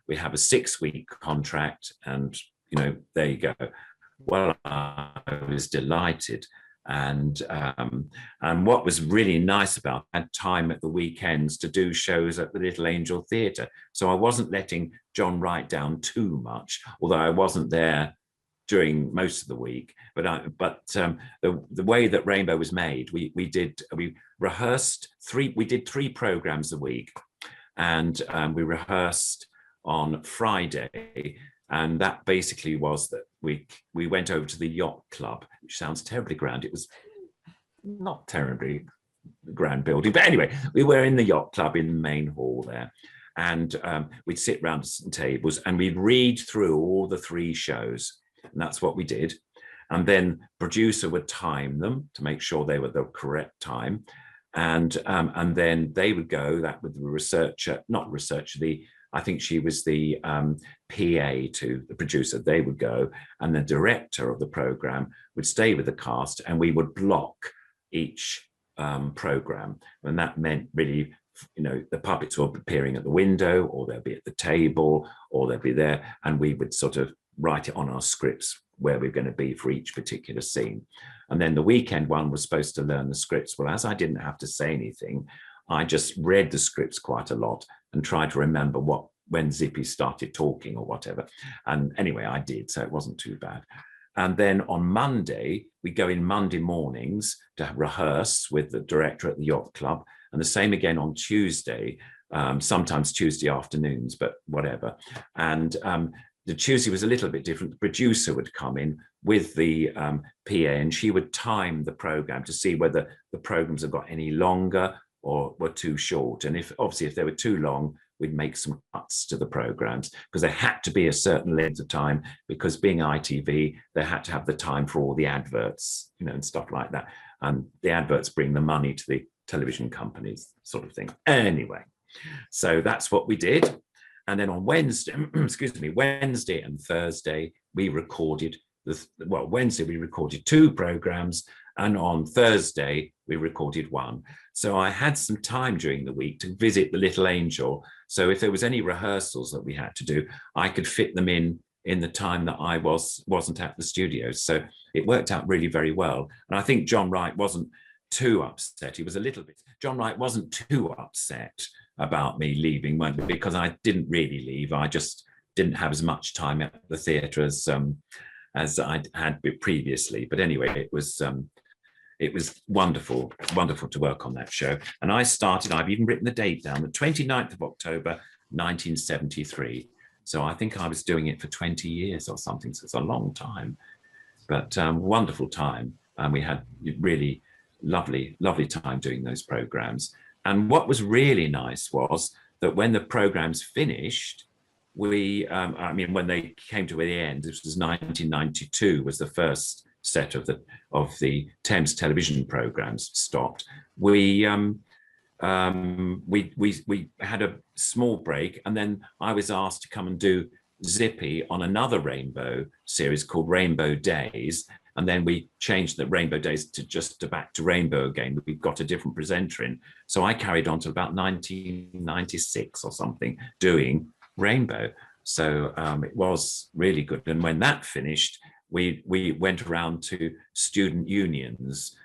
we have a 6-week contract, and there you go. Well, I was delighted, and what was really nice about it, I had time at the weekends to do shows at the Little Angel Theatre, so I wasn't letting John write down too much, although I wasn't there during most of the week. But the way that Rainbow was made, we rehearsed we did 3 programs a week. And we rehearsed on Friday, and that basically was that we went over to the Yacht Club, which sounds terribly grand. It was not terribly grand building, but anyway, we were in the Yacht Club in the main hall there, and we'd sit around some tables and we'd read through all the 3 shows, and that's what we did. And then producer would time them to make sure they were the correct time. And then they would go, that with the researcher, not researcher, I think she was the PA to the producer, they would go, and the director of the program would stay with the cast, and we would block each program. And that meant really, the puppets were appearing at the window, or they'll be at the table, or they'll be there, and we would sort of write it on our scripts where we're going to be for each particular scene. And then the weekend one was supposed to learn the scripts. Well, as I didn't have to say anything, I just read the scripts quite a lot and tried to remember when Zippy started talking or whatever. And anyway, I did, so it wasn't too bad. And then on Monday, we go in Monday mornings to rehearse with the director at the Yacht Club, and the same again on Tuesday, sometimes Tuesday afternoons, but whatever. And the Tuesday was a little bit different. The producer would come in with the PA, and she would time the program to see whether the programs have got any longer or were too short. And if they were too long, we'd make some cuts to the programs, because they had to be a certain length of time, because being ITV, they had to have the time for all the adverts, and stuff like that. and the adverts bring the money to the television companies, sort of thing. Anyway, so that's what we did. And then on Wednesday, Wednesday and Thursday, we recorded Wednesday we recorded 2 programs, and on Thursday we recorded 1. So I had some time during the week to visit the little angel. So if there was any rehearsals that we had to do, I could fit them in the time that I wasn't at the studio. So it worked out really very well. And I think John Wright wasn't too upset. He was a little bit. John Wright wasn't too upset about me leaving, because I didn't really leave. I just didn't have as much time at the theatre as I'd had previously. But anyway, it was wonderful to work on that show. And I've even written the date down, the 29th of October, 1973. So I think I was doing it for 20 years or something. So it's a long time, but wonderful time. And we had really lovely time doing those programs. And what was really nice was that when the programs finished, when they came to the end, this was 1992, was the first set of the Thames television programs stopped. We had a small break, and then I was asked to come and do Zippy on another Rainbow series called Rainbow Days. And then we changed the Rainbow Days to back to Rainbow again. We got a different presenter in. So I carried on to about 1996 or something doing Rainbow. So it was really good. And when that finished, we went around to student unions,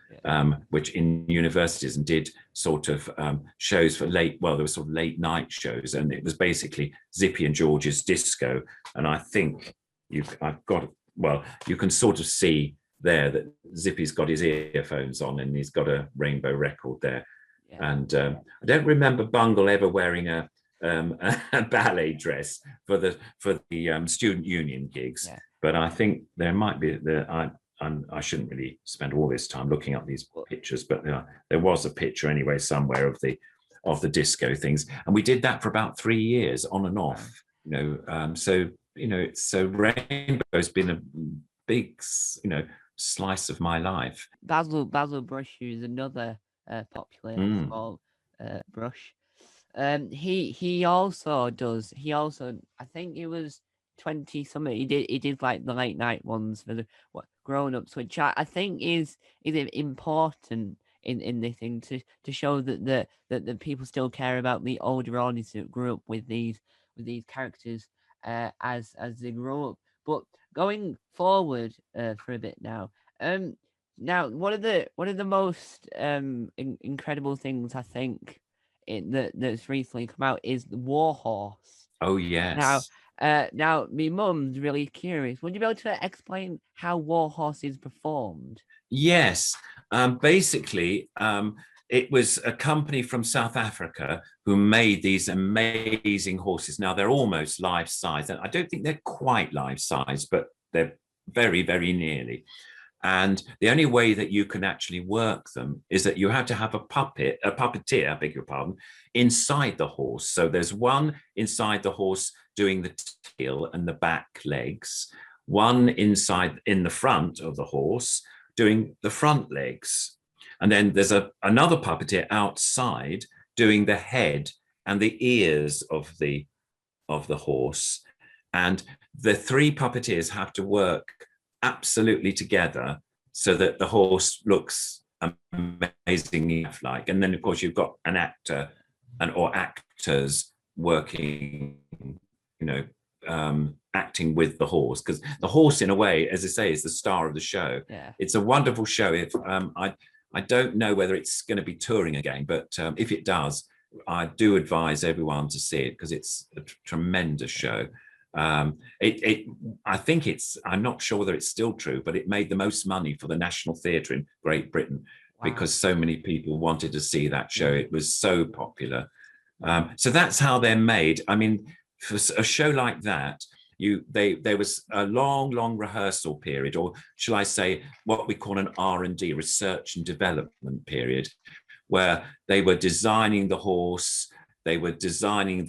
which in universities, and did sort of shows for there were sort of late night shows. And it was basically Zippy and George's Disco. And I think you can sort of see there that Zippy's got his earphones on and he's got a Rainbow record there. Yeah. And I don't remember Bungle ever wearing a ballet dress for the student union gigs. Yeah. But I think there might be I shouldn't really spend all this time looking up these pictures, but there was a picture anyway somewhere of the disco things, and we did that for about 3 years on and off. So Rainbow's been a big slice of my life. Basil Brush, who's another popular small brush. He also I think it was 20 something. He did like the late night ones for the grown ups, which I think is important in this thing to show that the people still care about the older audience that grew up with these characters as they grow up. But going forward for a bit now, now one of the most incredible things I think that's recently come out is the War Horse. Oh yes. Now my mum's really curious. Would you be able to explain how War Horse is performed? Yes. Basically, it was a company from South Africa who made these amazing horses. Now they're almost life size, and I don't think they're quite life size, but they're very, very nearly. And the only way that you can actually work them is that you have to have a puppeteer, I beg your pardon, inside the horse. So there's one inside the horse doing the tail and the back legs, one inside in the front of the horse doing the front legs. And then there's another puppeteer outside doing the head and the ears of the horse. And the 3 puppeteers have to work absolutely together so that the horse looks amazingly like. And then of course you've got an actor or actors working, acting with the horse, because the horse in a way, as I say, is the star of the show. Yeah. It's a wonderful show. If I don't know whether it's going to be touring again, but if it does, I do advise everyone to see it because it's a tremendous show. I think I'm not sure whether it's still true, but it made the most money for the National Theatre in Great Britain. Wow. Because so many people wanted to see that show. It was so popular. So that's how they're made. I mean, for a show like that, there was a long rehearsal period, or shall I say what we call an R&D, research and development period, where they were designing the horse. They were designing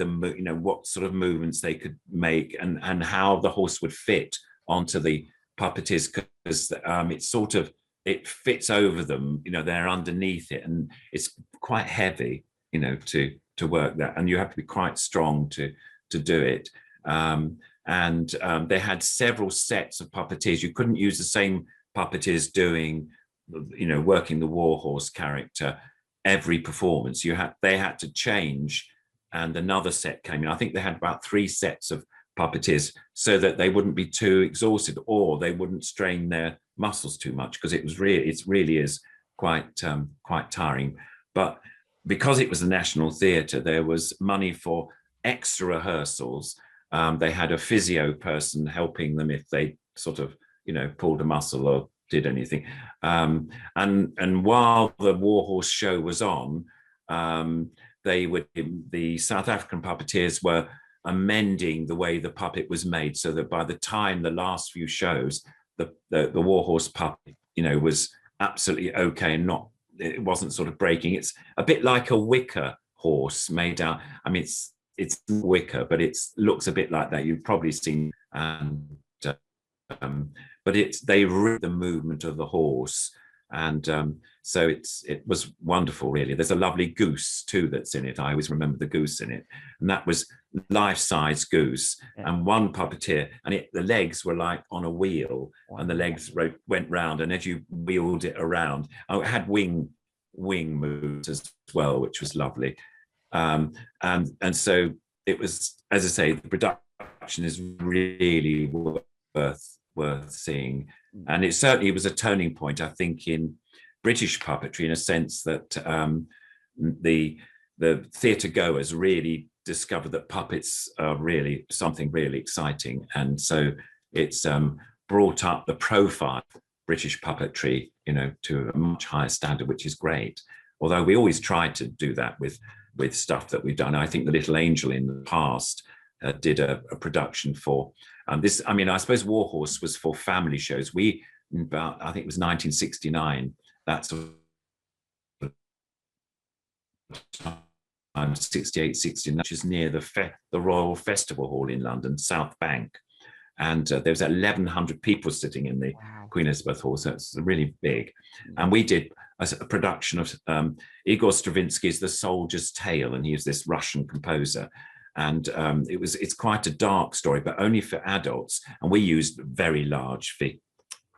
what sort of movements they could make and how the horse would fit onto the puppeteers, because it's sort of it fits over them, they're underneath it, and it's quite heavy, to work that, and you have to be quite strong to do it. And they had several sets of puppeteers. You couldn't use the same puppeteers doing, working the Warhorse character every performance. They had to change, and another set came in. I think they had about 3 sets of puppeteers so that they wouldn't be too exhausted, or they wouldn't strain their muscles too much, because it really is quite tiring. But because it was the National Theatre, there was money for extra rehearsals. They had a physio person helping them if they sort of, pulled a muscle or did anything. And while the Warhorse show was on, the South African puppeteers were amending the way the puppet was made, so that by the time the last few shows, the Warhorse puppet, was absolutely okay, and it wasn't sort of breaking. It's a bit like a wicker horse made out. I mean, it's wicker, but it looks a bit like that. You've probably seen, and but they read the movement of the horse, and so it was wonderful, really. There's a lovely goose too that's in it. I always remember the goose in it, and that was life-size goose. Yeah. And one puppeteer, and the legs were like on a wheel. Wow. And the legs went round, and as you wheeled it around, it had wing moves as well, which was lovely. And so it was, as I say, the production is really worth seeing, and it certainly was a turning point, I think, in British puppetry, in a sense that the theatre goers really discovered that puppets are really something really exciting, and so it's brought up the profile of British puppetry, to a much higher standard, which is great. Although we always try to do that with stuff that we've done. I think the Little Angel in the past did a production for this. I mean, I suppose Warhorse was for family shows. I think it was 1969. That's 68, 69, which is near the Royal Festival Hall in London, South Bank. And there was 1,100 people sitting in the Queen Elizabeth Hall, so it's really big. And we did a production of Igor Stravinsky's The Soldier's Tale, and he was this Russian composer. And it's quite a dark story, but only for adults. And we used very large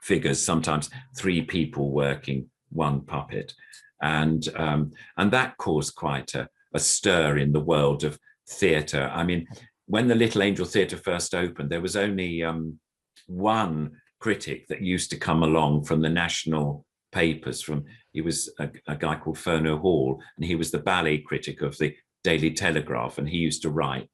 figures, sometimes 3 people working one puppet. And that caused quite a stir in the world of theatre. I mean, when the Little Angel Theatre first opened, there was only one critic that used to come along from the national papers. He was a guy called Furneaux Hall, and he was the ballet critic of the Daily Telegraph, and he used to write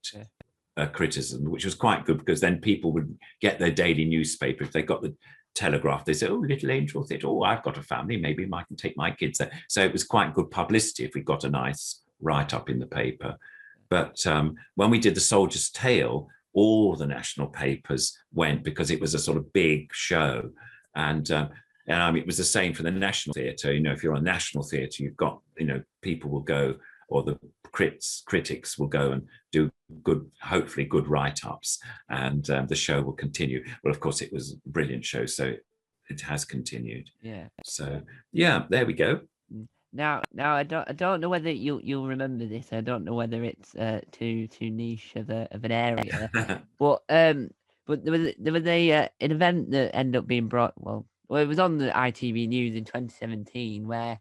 criticism, which was quite good, because then people would get their daily newspaper. If they got the Telegraph, they said, "Oh, Little Angel Theatre, oh, I've got a family, maybe I can take my kids there." So it was quite good publicity if we got a nice write-up in the paper. But when we did The Soldier's Tale, all the national papers went, because it was a sort of big show. And I mean, it was the same for the National Theatre. If you're on National Theatre, you've got, people will go, or the critics will go and do hopefully good write-ups, and the show will continue. Well, of course, it was a brilliant show, so it has continued. Yeah. So yeah, there we go. Now I don't know whether you'll remember this. I don't know whether it's too niche of an area, but there was an event that ended up being brought. Well, it was on the ITV News in 2017, where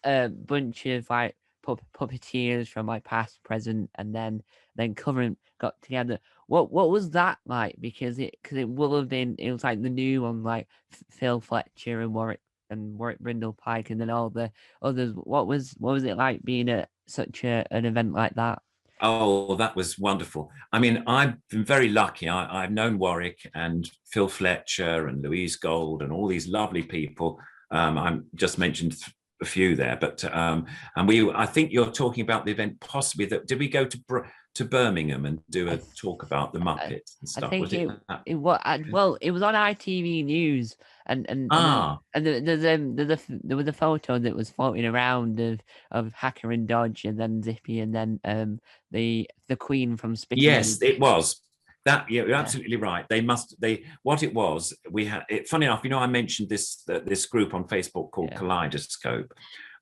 a bunch of like puppeteers from like past, present, and then current got together. What was that like? Because it will have been, it was like the new one, like Phil Fletcher and Warwick Brindle Pike, and then all the others. What was it like being at such an event like that? Oh, that was wonderful. I mean, I've been very lucky. I've known Warwick and Phil Fletcher and Louise Gold and all these lovely people. I just mentioned a few there, but and I think you're talking about the event possibly that, did we go to Birmingham and do a talk about the Muppets and stuff? I think it was on ITV News, and there was a photo that was floating around of Hacker and Dodge, and then Zippy, and then the Queen from Spitting. Yes, it was. That, yeah, you're absolutely right. What it was, we had it, funny enough, I mentioned this group on Facebook called Kaleidoscope.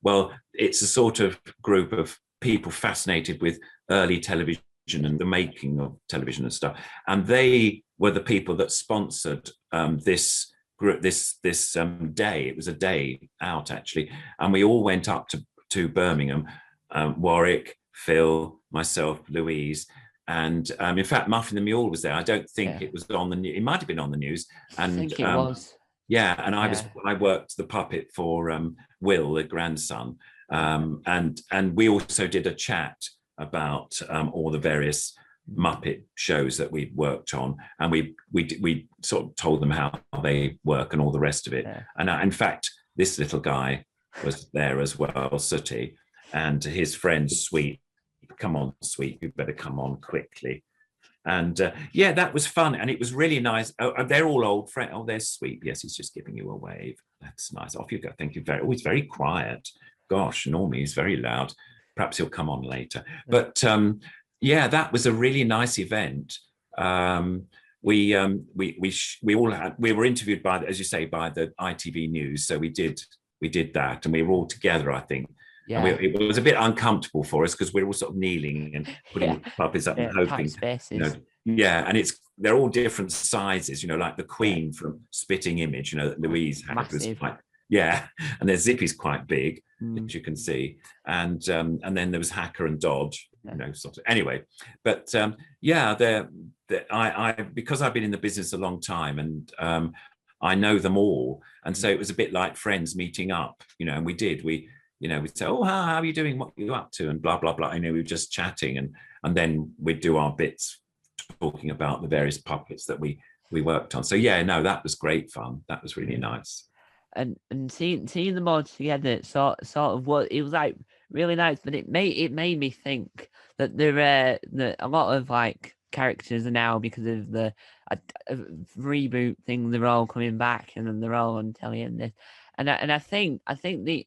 Well, it's a sort of group of people fascinated with early television and the making of television and stuff. And they were the people that sponsored this group, this day. It was a day out, actually. And we all went up to Birmingham, Warwick, Phil, myself, Louise. And in fact, Muffin the Mule was there. I don't think it was on the news. It might have been on the news. And I think it was. Yeah, and I worked the puppet for Will, the grandson. And we also did a chat about all the various Muppet shows that we worked on, and we sort of told them how they work and all the rest of it. And in fact, this little guy was there as well, Sooty, and his friend Sweet. Come on, Sweet, you better come on quickly. And that was fun, and it was really nice. They're all old friends. Oh, there's Sweet. Yes, he's just giving you a wave. That's nice. Off you go. Thank you very. Oh, he's very quiet. Gosh, normally he's very loud. Perhaps he'll come on later. But that was a really nice event. We were interviewed by, as you say, by the ITV News. So we did that, and we were all together, I think. Yeah. And it was a bit uncomfortable for us because we were all sort of kneeling and putting puppets up and hoping. And they're all different sizes, like the Queen from Spitting Image, that Louise had. Was quite, and their Zippy's quite big, as you can see, and then there was Hacker and Dodge, sort of. Anyway, but I because I've been in the business a long time, and I know them all, and so it was a bit like friends meeting up, and we'd say, oh, how are you doing? What are you up to? And blah, blah, blah. We were just chatting, and then we'd do our bits talking about the various puppets that we worked on. So that was great fun. That was really nice. And seeing them all together, sort of what it was like, really nice. But it made me think that there a lot of like characters are now, because of the reboot thing, they're all coming back, and then they're all on telly and this. And I think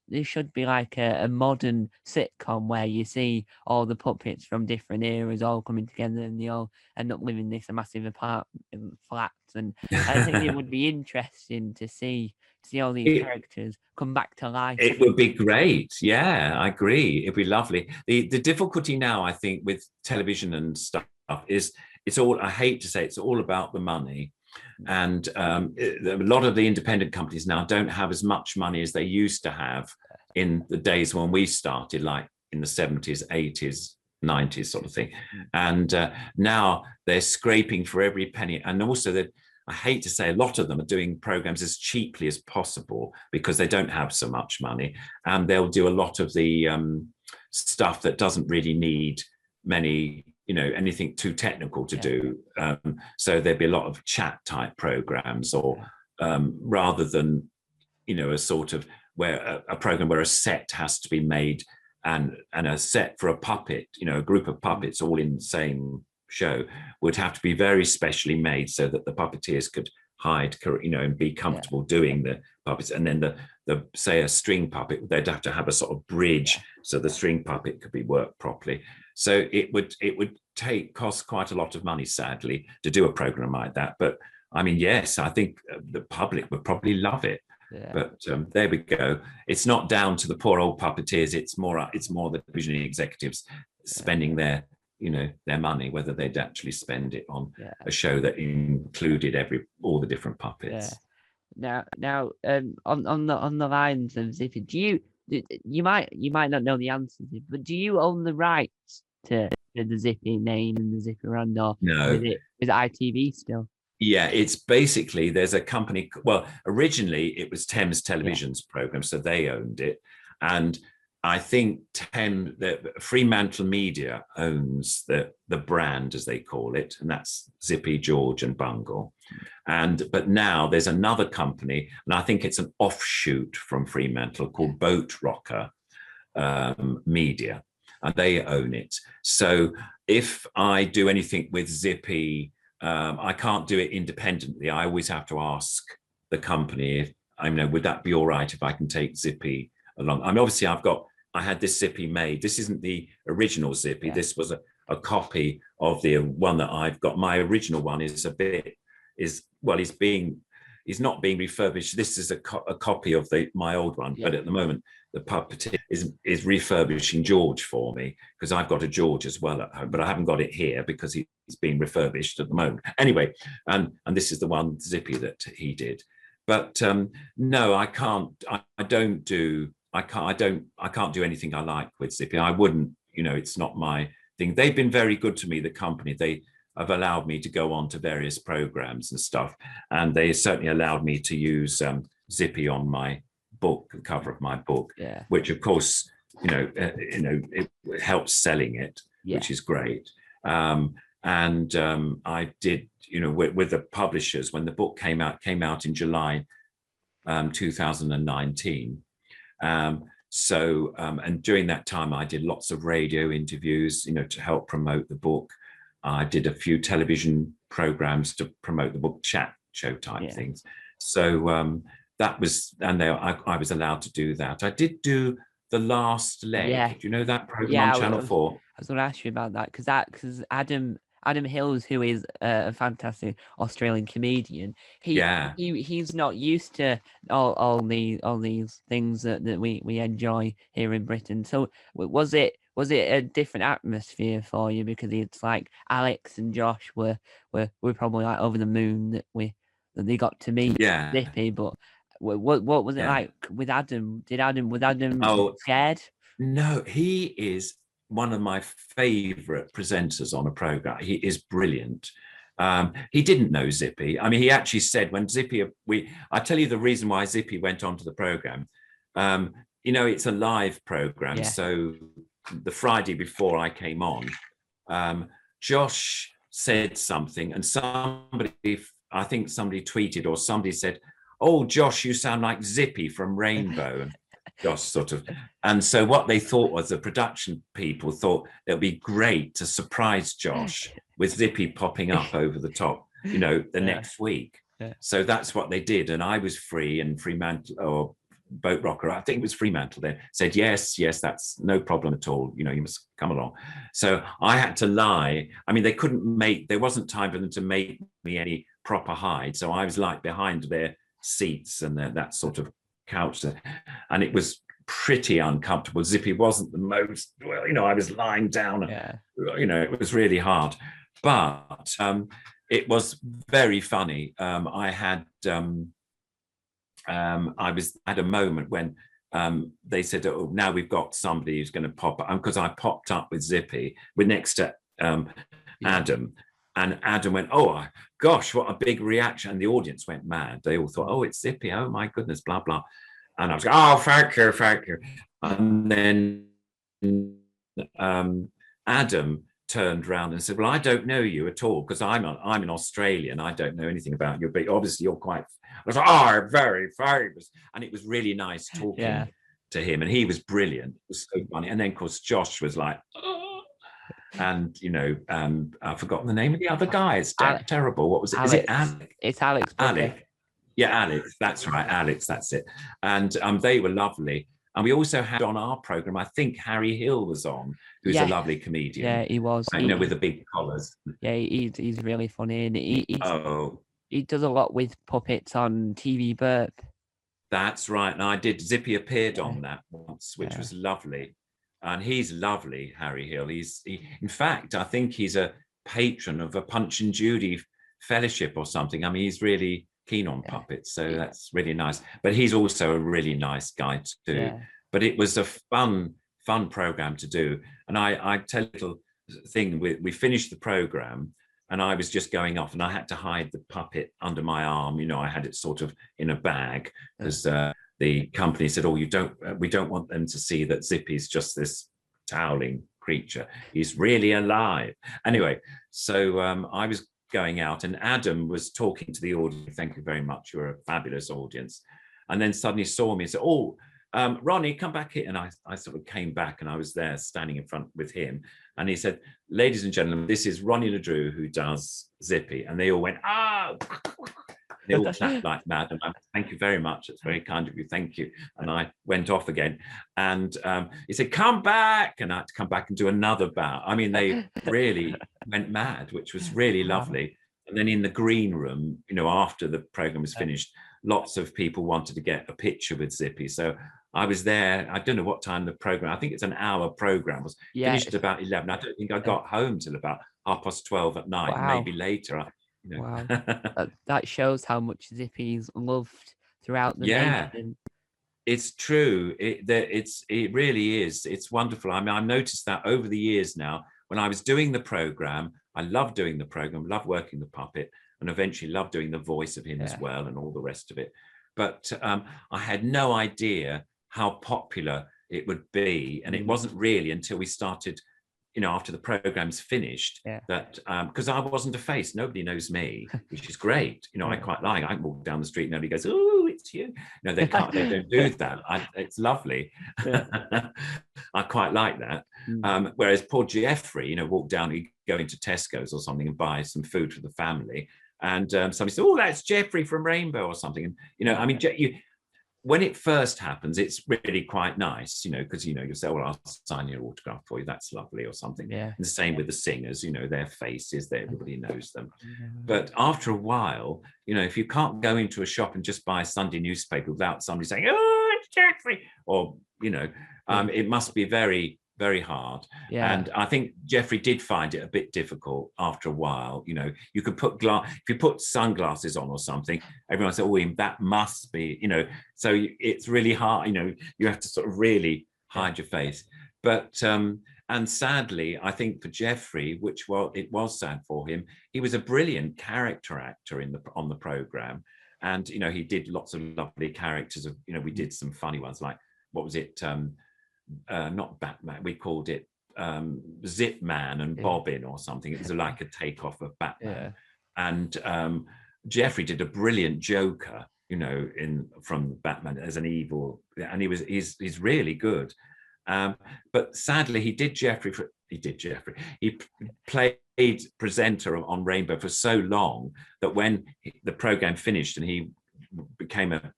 there should be like a modern sitcom where you see all the puppets from different eras all coming together, and they all end up living this massive apartment flats. And I think it would be interesting to see all these characters come back to life. It would be great. Yeah, I agree. It'd be lovely. The difficulty now, I think, with television and stuff is it's all, I hate to say, it's all about the money. And a lot of the independent companies now don't have as much money as they used to have in the days when we started, like in the 70s, 80s, 90s sort of thing. And now they're scraping for every penny. And also that, I hate to say, a lot of them are doing programs as cheaply as possible because they don't have so much money. And they'll do a lot of the stuff that doesn't really need many, anything too technical to do. So there'd be a lot of chat type programs, or rather than, a sort of where a program where a set has to be made and a set for a puppet, a group of puppets all in the same show would have to be very specially made so that the puppeteers could hide, and be comfortable doing the puppets. And then the say a string puppet, they'd have to have a sort of bridge so the string puppet could be worked properly. So it would cost quite a lot of money, sadly, to do a program like that. But I mean, yes, I think the public would probably love it. Yeah. But there we go. It's not down to the poor old puppeteers. It's more the division executives spending their money, whether they'd actually spend it on a show that included all the different puppets. Now, on the lines of Zippy, you might not know the answer, but do you own the rights to the Zippy name and the Zippy brand, or no? Is it ITV still? Yeah, it's basically, there's a company. Well, originally it was Thames Television's program, so they owned it, and I think Fremantle Media owns the brand, as they call it, and that's Zippy, George, and Bungle. But now there's another company, and I think it's an offshoot from Fremantle called Boat Rocker Media, and they own it. So if I do anything with Zippy, I can't do it independently. I always have to ask the company, would that be all right if I can take Zippy along? I mean, obviously I had this Zippy made. This isn't the original Zippy. This was a copy of the one that I've got. My original one is he's not being refurbished. This is a copy of my old one, but at the moment the puppeteer is refurbishing George for me, because I've got a George as well at home, but I haven't got it here because he's being refurbished at the moment. Anyway, and this is the one, Zippy, that he did. But no, I can't. I can't do anything I like with Zippy. I wouldn't. It's not my thing. They've been very good to me, the company. They have allowed me to go on to various programs and stuff, and they certainly allowed me to use Zippy on my book, the cover of my book, which of course it helps selling it, which is great. I did, with the publishers, when the book came out in July 2019. And during that time, I did lots of radio interviews, to help promote the book. I did a few television programs to promote the book, chat show type things. So that was, and I was allowed to do that. I did do The Last Leg. Yeah. Do you know that program on Channel 4? I was going to ask you about that, because Adam Hills, who is a fantastic Australian comedian, he's not used to all these things that we enjoy here in Britain. So was it a different atmosphere for you, because it's like Alex and Josh were probably like over the moon that they got to meet Zippy, but what was it like with Adam? Was Adam scared? No, he is one of my favorite presenters on a program. He is brilliant. He didn't know Zippy. I mean, he actually said when Zippy, I tell you the reason why Zippy went onto the program. It's a live program. So the Friday before I came on, Josh said something, and I think somebody tweeted, or somebody said, "Oh, Josh, you sound like Zippy from Rainbow." And Josh sort of, and so what they thought was, the production people thought it would be great to surprise Josh with Zippy popping up over the top, the next week. So that's what they did. And I was free, and Fremantle, or Boat Rocker, I think it was Fremantle, they said, yes, that's no problem at all. You must come along. So I had to lie. I mean, there wasn't time for them to make me any proper hide. So I was like behind their seats and that sort of couch there, and it was pretty uncomfortable. Zippy wasn't the most, I was lying down, it was really hard, but it was very funny. I had a moment when they said, "Oh, now we've got somebody who's going to pop up," because I popped up with Zippy, we're next to Adam. And Adam went, "Oh, gosh, what a big reaction." And the audience went mad. They all thought, "Oh, it's Zippy. Oh, my goodness, blah, blah." And I was like, "Oh, thank you. And then Adam turned around and said, "Well, I don't know you at all, because I'm an Australian. I don't know anything about you, but obviously you're quite..." I was like, "Oh, I'm very famous." And it was really nice talking to him. And he was brilliant. It was so funny. And then, of course, Josh was like, "Oh." And I've forgotten the name of the other guy. It's terrible. What was it? Alex. Is it Alex? It's Alex. Alex. Yeah, Alex. That's right, Alex. That's it. And they were lovely. And we also had on our program, I think Harry Hill was on, who's a lovely comedian. Yeah, he was. With the big collars. Yeah, he's really funny, and he does a lot with puppets on TV Burp. That's right. And I did. Zippy appeared on that once, which was lovely. And he's lovely, Harry Hill. In fact, I think he's a patron of a Punch and Judy fellowship or something. I mean, he's really keen on puppets, so that's really nice. But he's also a really nice guy too. Yeah. But it was a fun program to do. And I tell a little thing. We finished the program, and I was just going off, and I had to hide the puppet under my arm. I had it sort of in a bag, because the company said, "Oh, we don't want them to see that Zippy's just this toweling creature. He's really alive." Anyway, so I was going out, and Adam was talking to the audience. "Thank you very much. You're a fabulous audience." And then suddenly saw me and said, "Oh, Ronnie, come back here." And I sort of came back, and I was there standing in front with him. And he said, "Ladies and gentlemen, this is Ronnie Ledrew, who does Zippy." And they all went, "Ah!" They all clapped like mad, and thank you very much. It's very kind of you. Thank you. And I went off again, and he said, "Come back," and I had to come back and do another bow. I mean, they really went mad, which was really lovely. And then in the green room, after the program was finished, lots of people wanted to get a picture with Zippy. So I was there. I don't know what time the program, I think it's an hour program, was finished at about 11. I don't think I got home till about 12:30 at night, maybe later. Wow. That shows how much Zippy's loved throughout the nation. It's true. It really is. It's wonderful. I mean, I've noticed that over the years now. When I was doing the program, I loved doing the program, loved working the puppet, and eventually loved doing the voice of him as well, and all the rest of it. But I had no idea how popular it would be, and it wasn't really until we started, after the program's finished, that because I wasn't a face, nobody knows me, which is great. I quite like. I can walk down the street, nobody goes, "Oh, it's you." No, they can't. They don't do that. It's lovely. I quite like that. Whereas poor Jeffrey, walk down, he'd go into Tesco's or something and buy some food for the family, and somebody said, "Oh, that's Jeffrey from Rainbow" or something. And I mean, when it first happens, it's really quite nice, because you say, "Well, I'll sign your autograph for you. That's lovely," or something. And the same with the singers, their faces, everybody knows them. But after a while, if you can't go into a shop and just buy a Sunday newspaper without somebody saying, "Oh, it's Jeffrey," or it must be very, very hard. And I think Jeffrey did find it a bit difficult after a while. You could put if you put sunglasses on or something, everyone said, "Oh, that must be," so it's really hard. You have to sort of really hide your face. But and sadly, I think for Jeffrey, it was sad for him, he was a brilliant character actor on the program. And he did lots of lovely characters of, we did some funny ones, like, what was it, not Batman, we called it Zip Man and Bobbin or something. It was like a takeoff of Batman. And Jeffrey did a brilliant Joker, from Batman as an evil, and he's really good. But sadly, he played presenter on Rainbow for so long that when the program finished and he became a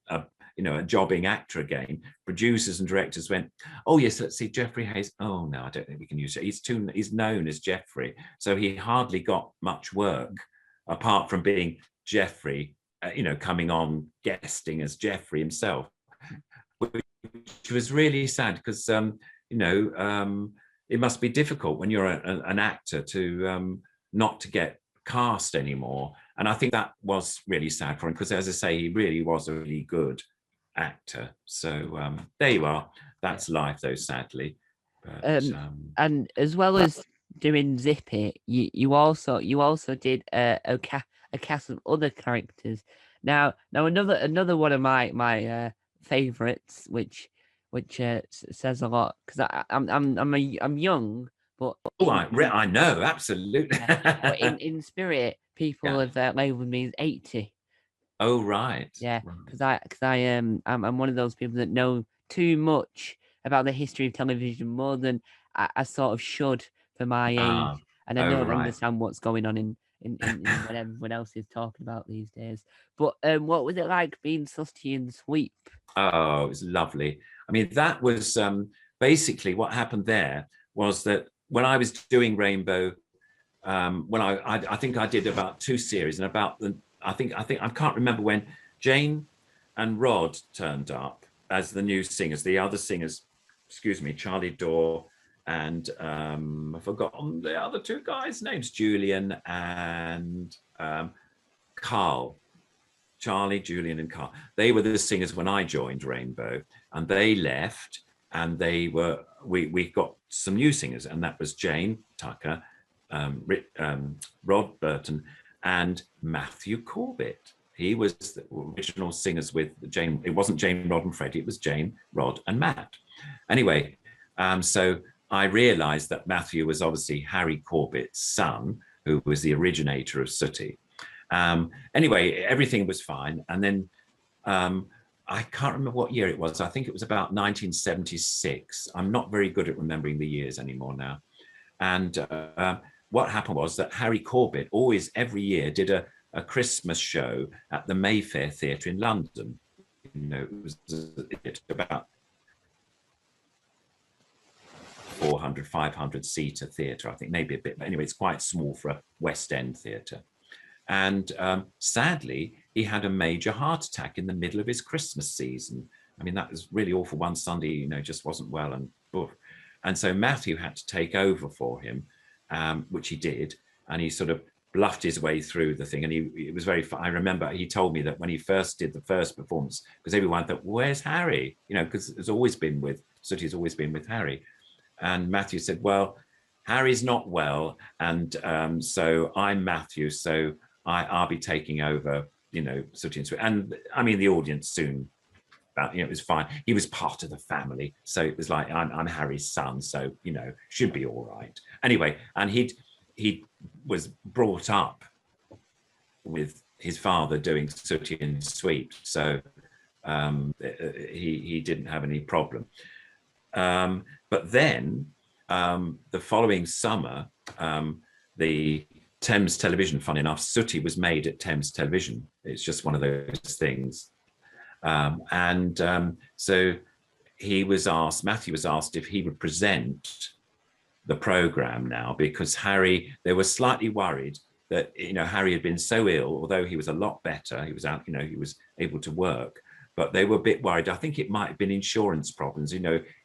jobbing actor again, producers and directors went, "Oh yes, let's see Jeffrey Hayes." "Oh no, I don't think we can use it. He's known as Jeffrey." So he hardly got much work apart from being Jeffrey, coming on guesting as Jeffrey himself, which was really sad because it must be difficult when you're an actor to not to get cast anymore. And I think that was really sad for him because, as I say, he really was a really good actor. So there you are. That's life, though, sadly. But, and as well as doing Zippy, you also did a cast of other characters. Now another one of my favorites, which says a lot, because I'm young, but I know, absolutely. but in spirit, people have labelled me as 80. Oh right. Yeah, because I'm one of those people that know too much about the history of television, more than I sort of should for my age, and I don't understand what's going on in what everyone else is talking about these days. But what was it like being Susty and Sweep? Oh, it was lovely. I mean, that was basically what happened there was that when I was doing Rainbow, when I think I did about 2 series, and about I can't remember when Jane and Rod turned up as the new singers. The other singers, Charlie Dore and I've forgotten the other 2 guys' names, Julian and Carl. Charlie, Julian, and Carl. They were the singers when I joined Rainbow, and they left, and we got some new singers, and that was Jane Tucker, Rod Burton, and Matthew Corbett. He was the original singers with Jane. It wasn't Jane, Rod, and Freddie. It was Jane, Rod, and Matt. Anyway, so I realized that Matthew was obviously Harry Corbett's son, who was the originator of Sooty. Anyway, everything was fine. And then I can't remember what year it was. I think it was about 1976. I'm not very good at remembering the years anymore now. And what happened was that Harry Corbett always, every year, did a Christmas show at the Mayfair Theatre in London. It was about 400, 500 seater theatre, I think, maybe a bit, but anyway, it's quite small for a West End theatre. And sadly, he had a major heart attack in the middle of his Christmas season. I mean, that was really awful. One Sunday, just wasn't well, and so Matthew had to take over for him, which he did, and he sort of bluffed his way through the thing. And it was very fun. I remember he told me that when he first did the first performance, because everyone thought, where's Harry? Because Sooty's always been with Harry. And Matthew said, well, Harry's not well, and so I'm Matthew, so I'll be taking over, Sooty and Sweet. And I mean, the audience soon, it was fine. He was part of the family, so it was like I'm Harry's son, so should be all right. Anyway, and he was brought up with his father doing Sooty and Sweet, so he didn't have any problem. But then the following summer, the Thames Television, fun enough, Sooty was made at Thames Television. It's just one of those things. So Matthew was asked if he would present the program now, because they were slightly worried that, Harry had been so ill, although he was a lot better, he was out, he was able to work, but they were a bit worried. I think it might have been insurance problems.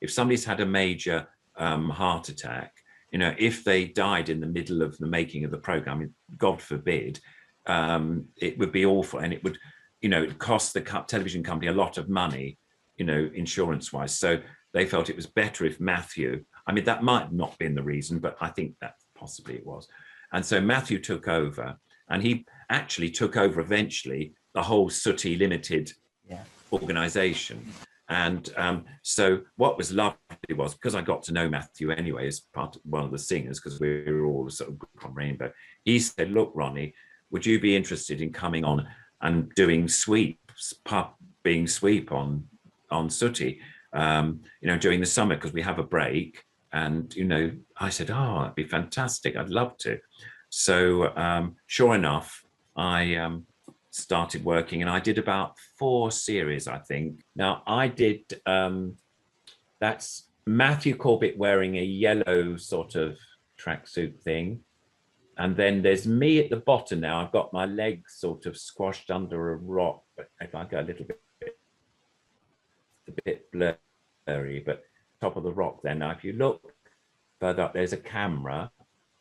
If somebody's had a major heart attack, if they died in the middle of the making of the program, God forbid, it would be awful, and it would, it cost the television company a lot of money, insurance wise. So they felt it was better if Matthew, I mean, that might not have been the reason, but I think that possibly it was. And so Matthew took over, and he actually took over eventually the whole Sooty Limited organization. And so what was lovely was, because I got to know Matthew anyway as one of the singers, because we were all sort of on Rainbow, he said, look, Ronnie, would you be interested in coming on and doing being sweep on Sooty, during the summer, because we have a break. And, I said, oh, that'd be fantastic. I'd love to. So sure enough, I started working, and I did about 4 series, I think. Now I did, that's Matthew Corbett wearing a yellow sort of tracksuit thing. And then there's me at the bottom now. I've got my legs sort of squashed under a rock, but if I go a little bit, it's a bit blurry, but top of the rock there. Now, if you look further up, there's a camera,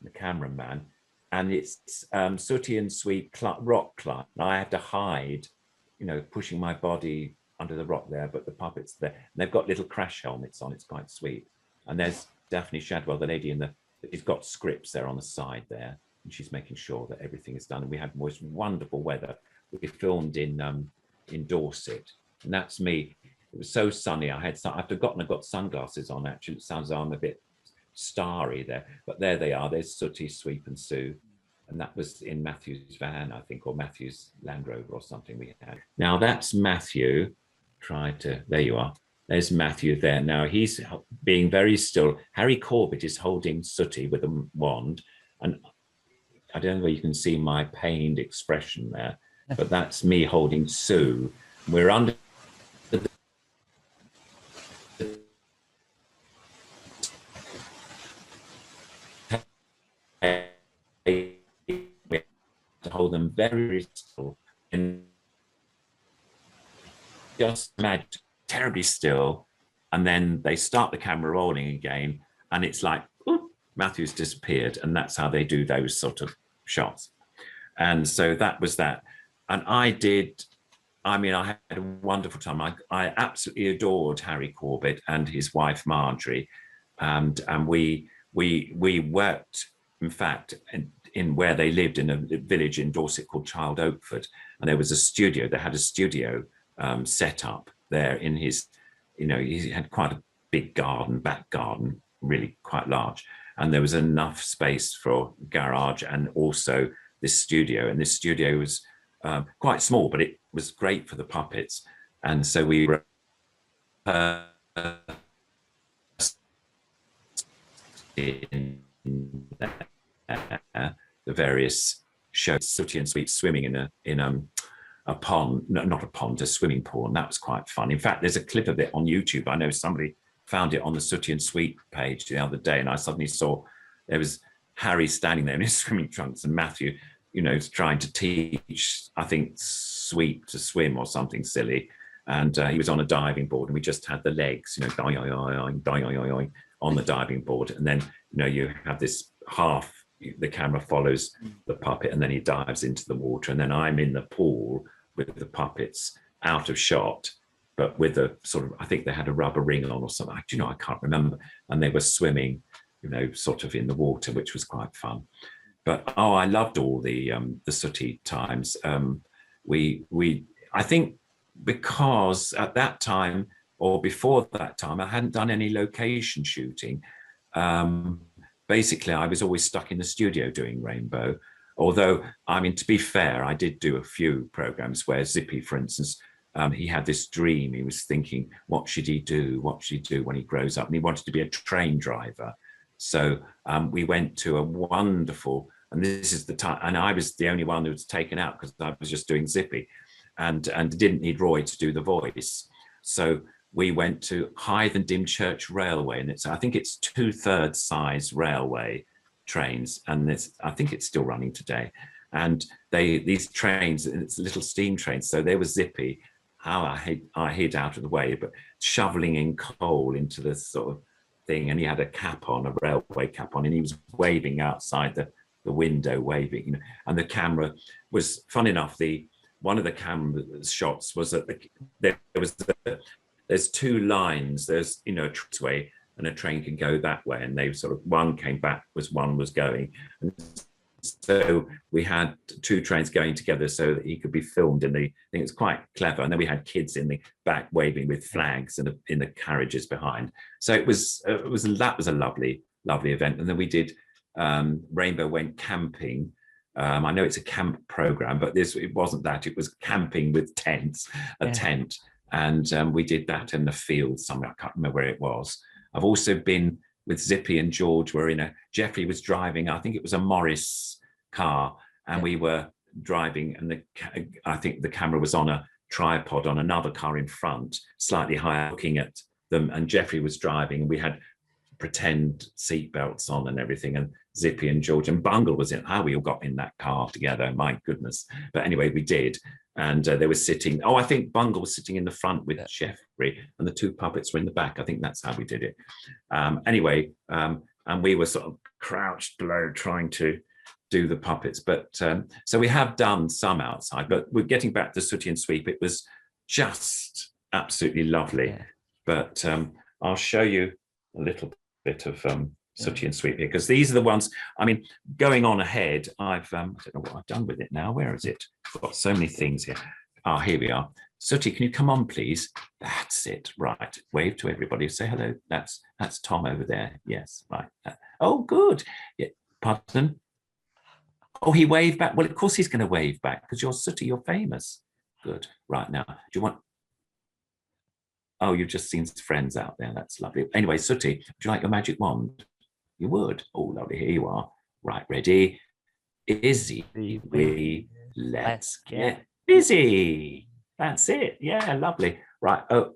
the cameraman, and it's Sooty and Sweet rock climb. I have to hide, pushing my body under the rock there, but the puppet's there. And they've got little crash helmets on. It's quite sweet. And there's Daphne Shadwell, the lady she's got scripts there on the side there, and she's making sure that everything is done. And we had most wonderful weather. We filmed in Dorset, and that's me. It was so sunny. I've forgotten I've got sunglasses on. Actually, it sounds like I'm a bit starry there, but there they are. There's Sooty, Sweep, and Sue, and that was in Matthew's van, I think, or Matthew's Land Rover or something we had. Now that's Matthew. There you are. There's Matthew there. Now he's being very still. Harry Corbett is holding Sooty with a wand, and I don't know where you can see my pained expression there, but that's me holding Sue. We're under to hold them very still and just imagine terribly still, and then they start the camera rolling again, and it's like, ooh, Matthew's disappeared, and that's how they do those sort of shots. And so that was that. And I had a wonderful time. I absolutely adored Harry Corbett and his wife Marjorie, and we worked, in fact, in where they lived, in a village in Dorset called Child Oakford, and there was a studio. They had a studio set up there in his, he had quite a big garden, back garden, really quite large, and there was enough space for garage and also this studio. And this studio was quite small, but it was great for the puppets. And so we were in the various showed Sooty and Sweep swimming in a pond, no, not a pond, a swimming pool, and that was quite fun. In fact, there's a clip of it on YouTube. I know somebody found it on the Sooty and Sweep page the other day, and I suddenly saw there was Harry standing there in his swimming trunks and Matthew, trying to teach, I think, Sweep to swim or something silly. And he was on a diving board, and we just had the legs, on the diving board. And then, you have this half, the camera follows the puppet, and then he dives into the water. And then I'm in the pool with the puppets out of shot, but with a sort of, I think they had a rubber ring on or something. I can't remember. And they were swimming, sort of in the water, which was quite fun. But I loved all the Sooty times. I think because at that time or before that time, I hadn't done any location shooting. Basically, I was always stuck in the studio doing Rainbow. Although, to be fair, I did do a few programs where Zippy, for instance, he had this dream. He was thinking, what should he do? What should he do when he grows up? And he wanted to be a train driver. So we went to a wonderful, and this is the time, and I was the only one who was taken out because I was just doing Zippy and didn't need Roy to do the voice. So we went to Hythe and Dymchurch Railway, and I think it's 2/3 size railway trains, and I think it's still running today. And these trains, it's little steam trains, so they were Zippy. How I hid out of the way, but shoveling in coal into the sort of thing, and he had a cap on, a railway cap on, and he was waving outside the window, waving, and the camera was, fun enough, one of the camera shots was that there's two lines, there's a way, and a train can go that way, and they sort of, one came back as one was going, and so we had two trains going together so that he could be filmed in the thing. It's quite clever. And then we had kids in the back waving with flags and in the carriages behind. So that was a lovely event. And then we did Rainbow Went Camping. I know it's a camp program, but it wasn't that. It was camping with tents, tent. And we did that in the field somewhere. I can't remember where it was. I've also been with Zippy and George. Jeffrey was driving, I think it was a Morris car, and we were driving, and I think the camera was on a tripod on another car in front, slightly higher, looking at them, and Jeffrey was driving, and we had pretend seat belts on and everything, and Zippy and George and Bungle was in. How we all got in that car together, my goodness. But anyway, we did. And they were sitting, I think Bungle was sitting in the front with Jeffrey, and the two puppets were in the back. I think that's how we did it. Anyway, and we were sort of crouched below trying to do the puppets. But so we have done some outside, but we're getting back to Sooty and Sweep. It was just absolutely lovely. Yeah. But I'll show you a little bit of Sooty and Sweep here, because these are the ones, going on ahead, I don't know what I've done with it now. Where is it? I've got so many things here. Here we are. Sooty, can you come on, please? That's it. Right. Wave to everybody. Say hello. That's Tom over there. Yes. Right. Oh, good. Yeah. Pardon? Oh, he waved back. Well, of course he's going to wave back because you're Sooty. You're famous. Good. Right now, do you want? Oh, you've just seen friends out there. That's lovely. Anyway, Sooty, would you like your magic wand? You would. Oh, lovely. Here you are. Right. Ready? Izzy. Let's get busy. That's it. Yeah, lovely. Right. Oh,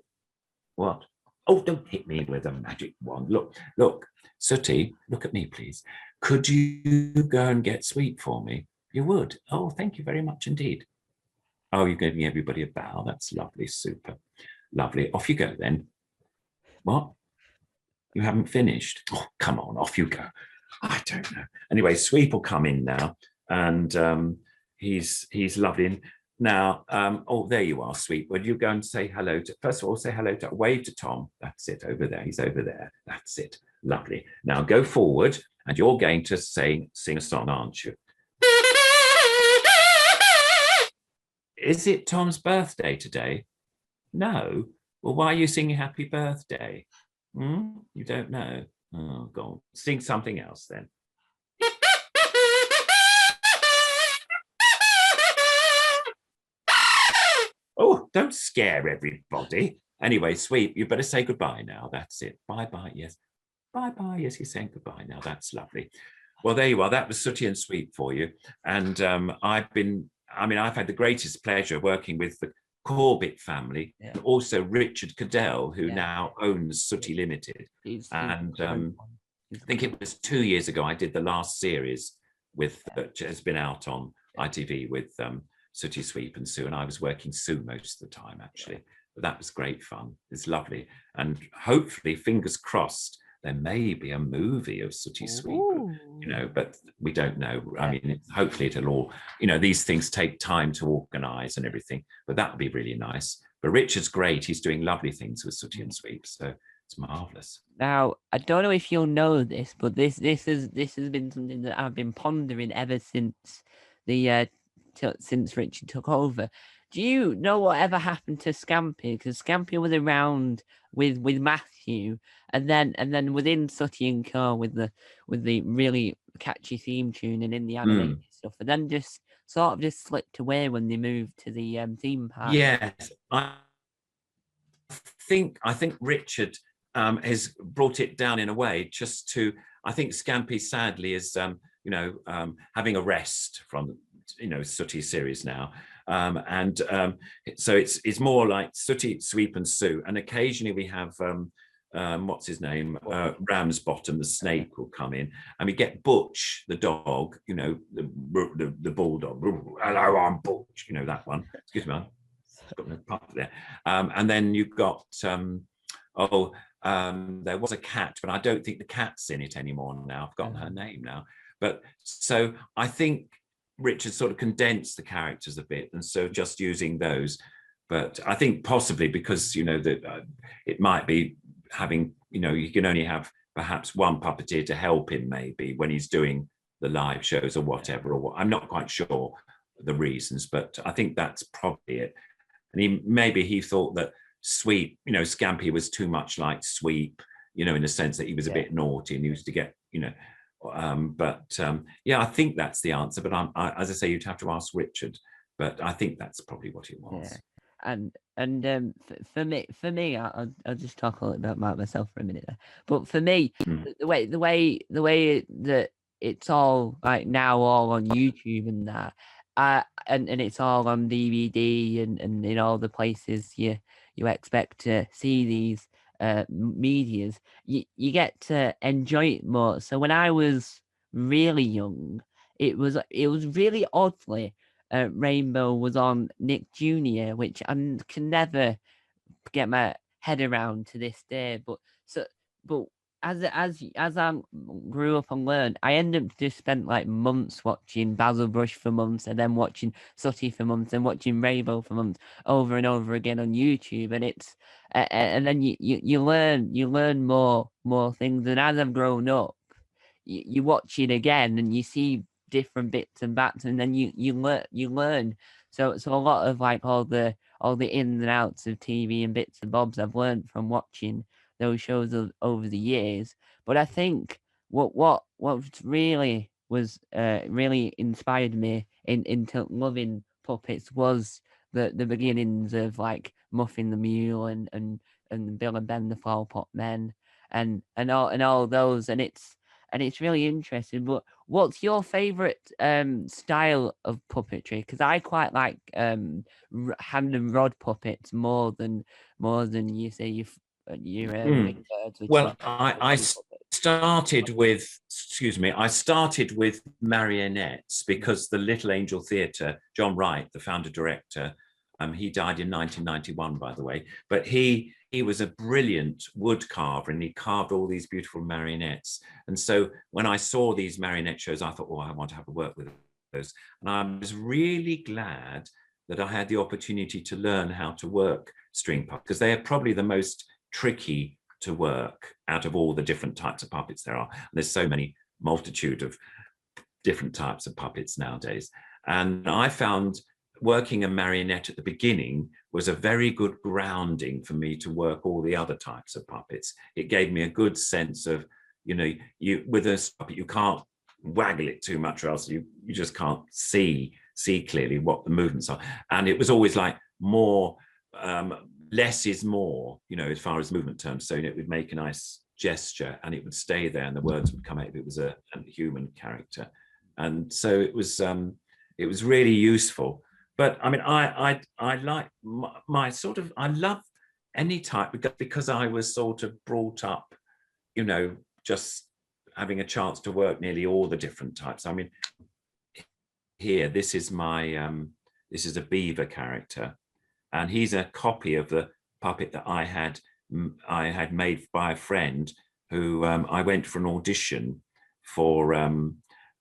what? Oh, don't hit me with a magic wand. Look, Sooty, look at me, please. Could you go and get Sweep for me? You would. Oh, thank you very much indeed. Oh, you're giving everybody a bow. That's lovely. Super. Lovely. Off you go then. What? You haven't finished? Oh, come on. Off you go. I don't know. Anyway, Sweep will come in now, and he's lovely. Now, oh, there you are, Sweep. Would you go and say hello to, first of all, say hello to, wave to Tom. That's it, over there. He's over there. That's it. Lovely. Now go forward, and you're going to sing a song, aren't you? Is it Tom's birthday today? No. Well, why are you singing happy birthday? You don't know? Oh, go on. Sing something else then. Oh, don't scare everybody. Anyway, Sweep, you better say goodbye now. That's it. Bye-bye, yes. Bye-bye, yes, you're saying goodbye now. That's lovely. Well, there you are. That was Sooty and Sweep for you. And I've had the greatest pleasure working with the Corbett family, and also Richard Cadell, who now owns Sooty Limited. And I think it was 2 years ago I did the last series that has been out on ITV with Sooty, Sweep and Sue, and I was working Sue most of the time, actually. But that was great fun. It's lovely. And hopefully, fingers crossed, there may be a movie of Sooty Sweep, but we don't know. I mean, hopefully it'll all, these things take time to organize and everything, but that would be really nice. But Richard's great. He's doing lovely things with Sooty and Sweep, so it's marvelous. Now, I don't know if you'll know this, but this has been something that I've been pondering ever since since Richard took over. Do you know whatever happened to Scampy? Because Scampy was around with Matthew, and then within Sooty and Co with the really catchy theme tune and in the animated stuff, and then just sort of slipped away when they moved to the theme park. Yes, I think Richard has brought it down in a way just to. I think Scampy sadly is having a rest from Sooty series now. So it's more like Sooty, Sweep and Sue, and occasionally we have what's his name, Ramsbottom, the snake will come in, and we get Butch the dog, the bulldog. Hello, I'm Butch, that one. Excuse me, I've got no puff there. And then you've got there was a cat, but I don't think the cat's in it anymore now. I've forgotten her name now. But so I think Richard sort of condensed the characters a bit, and so just using those. But I think possibly because that it might be having you can only have perhaps one puppeteer to help him maybe when he's doing the live shows or whatever. I'm not quite sure the reasons, but I think that's probably it. And he thought that Sweep, Scampy was too much like Sweep, in the sense that he was a bit naughty and he used to get I think that's the answer. But as I say, you'd have to ask Richard. But I think that's probably what it was. Yeah. And for me, I'll just talk a little bit about myself for a minute there. But for me, the way that it's all like now all on YouTube and that, and it's all on DVD and in all the places you expect to see these medias, you get to enjoy it more. So when I was really young, it was really oddly Rainbow was on Nick Jr., which I can never get my head around to this day. But as I grew up and learned, I ended up just spent like months watching Basil Brush for months, and then watching Sooty for months, and watching Rainbow for months over and over again on YouTube. And it's and then you learn more things. And as I've grown up, you watch it again and you see different bits and bats, and then you learn. So a lot of like all the ins and outs of TV and bits and bobs I've learned from watching those shows over the years. But I think what really was really inspired me into loving puppets was the beginnings of like Muffin the Mule and Bill and Ben the Flower Pot Men and all those, and it's really interesting. But what's your favorite style of puppetry? Because I quite like hand and rod puppets more than you say your big birds. Well, I started with marionettes because the Little Angel Theatre, John Wright, the founder director, he died in 1991, by the way, but he was a brilliant wood carver, and he carved all these beautiful marionettes. And so when I saw these marionette shows, I thought, I want to have a work with those. And I was really glad that I had the opportunity to learn how to work string puppets, because they are probably the most tricky to work out of all the different types of puppets there are. And there's so many multitude of different types of puppets nowadays. And I found working a marionette at the beginning was a very good grounding for me to work all the other types of puppets. It gave me a good sense of, you with a puppet, you can't waggle it too much, or else you just can't see clearly what the movements are. And it was always like more, less is more, as far as movement terms. So it would make a nice gesture, and it would stay there, and the words would come out if it was a human character. And so it was really useful. But I mean, I like my sort of, I love any type because I was sort of brought up, you know, just having a chance to work nearly all the different types. I mean, here, this is a beaver character, and he's a copy of the puppet that I had made by a friend who I went for an audition for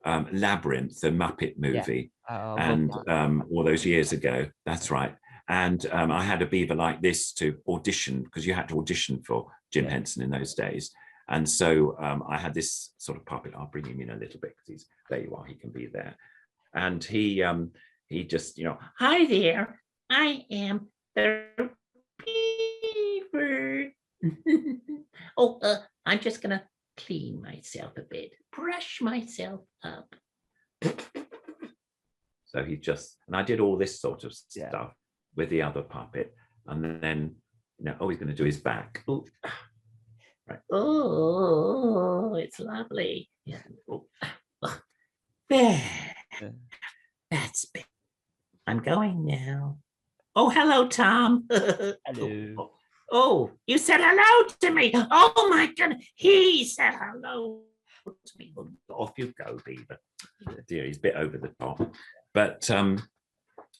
Labyrinth, the Muppet movie, and all those years ago. That's right. And I had a beaver like this to audition, because you had to audition for Jim Henson in those days. And so I had this sort of puppet. I'll bring him in a little bit because there you are. He can be there. And he just, you know, hi there, I am the beaver. Oh, I'm just gonna clean myself a bit, brush myself up. So he just, and I did all this sort of stuff with the other puppet, and then, you know, he's going to do his back. Ooh. Right. Oh, it's lovely. Yeah. Oh. There. That's big. I'm going now. Oh, hello, Tom. Hello. Oh, you said hello to me. Oh my goodness. He said hello to me. Off you go, Beaver. Dear, he's a bit over the top. But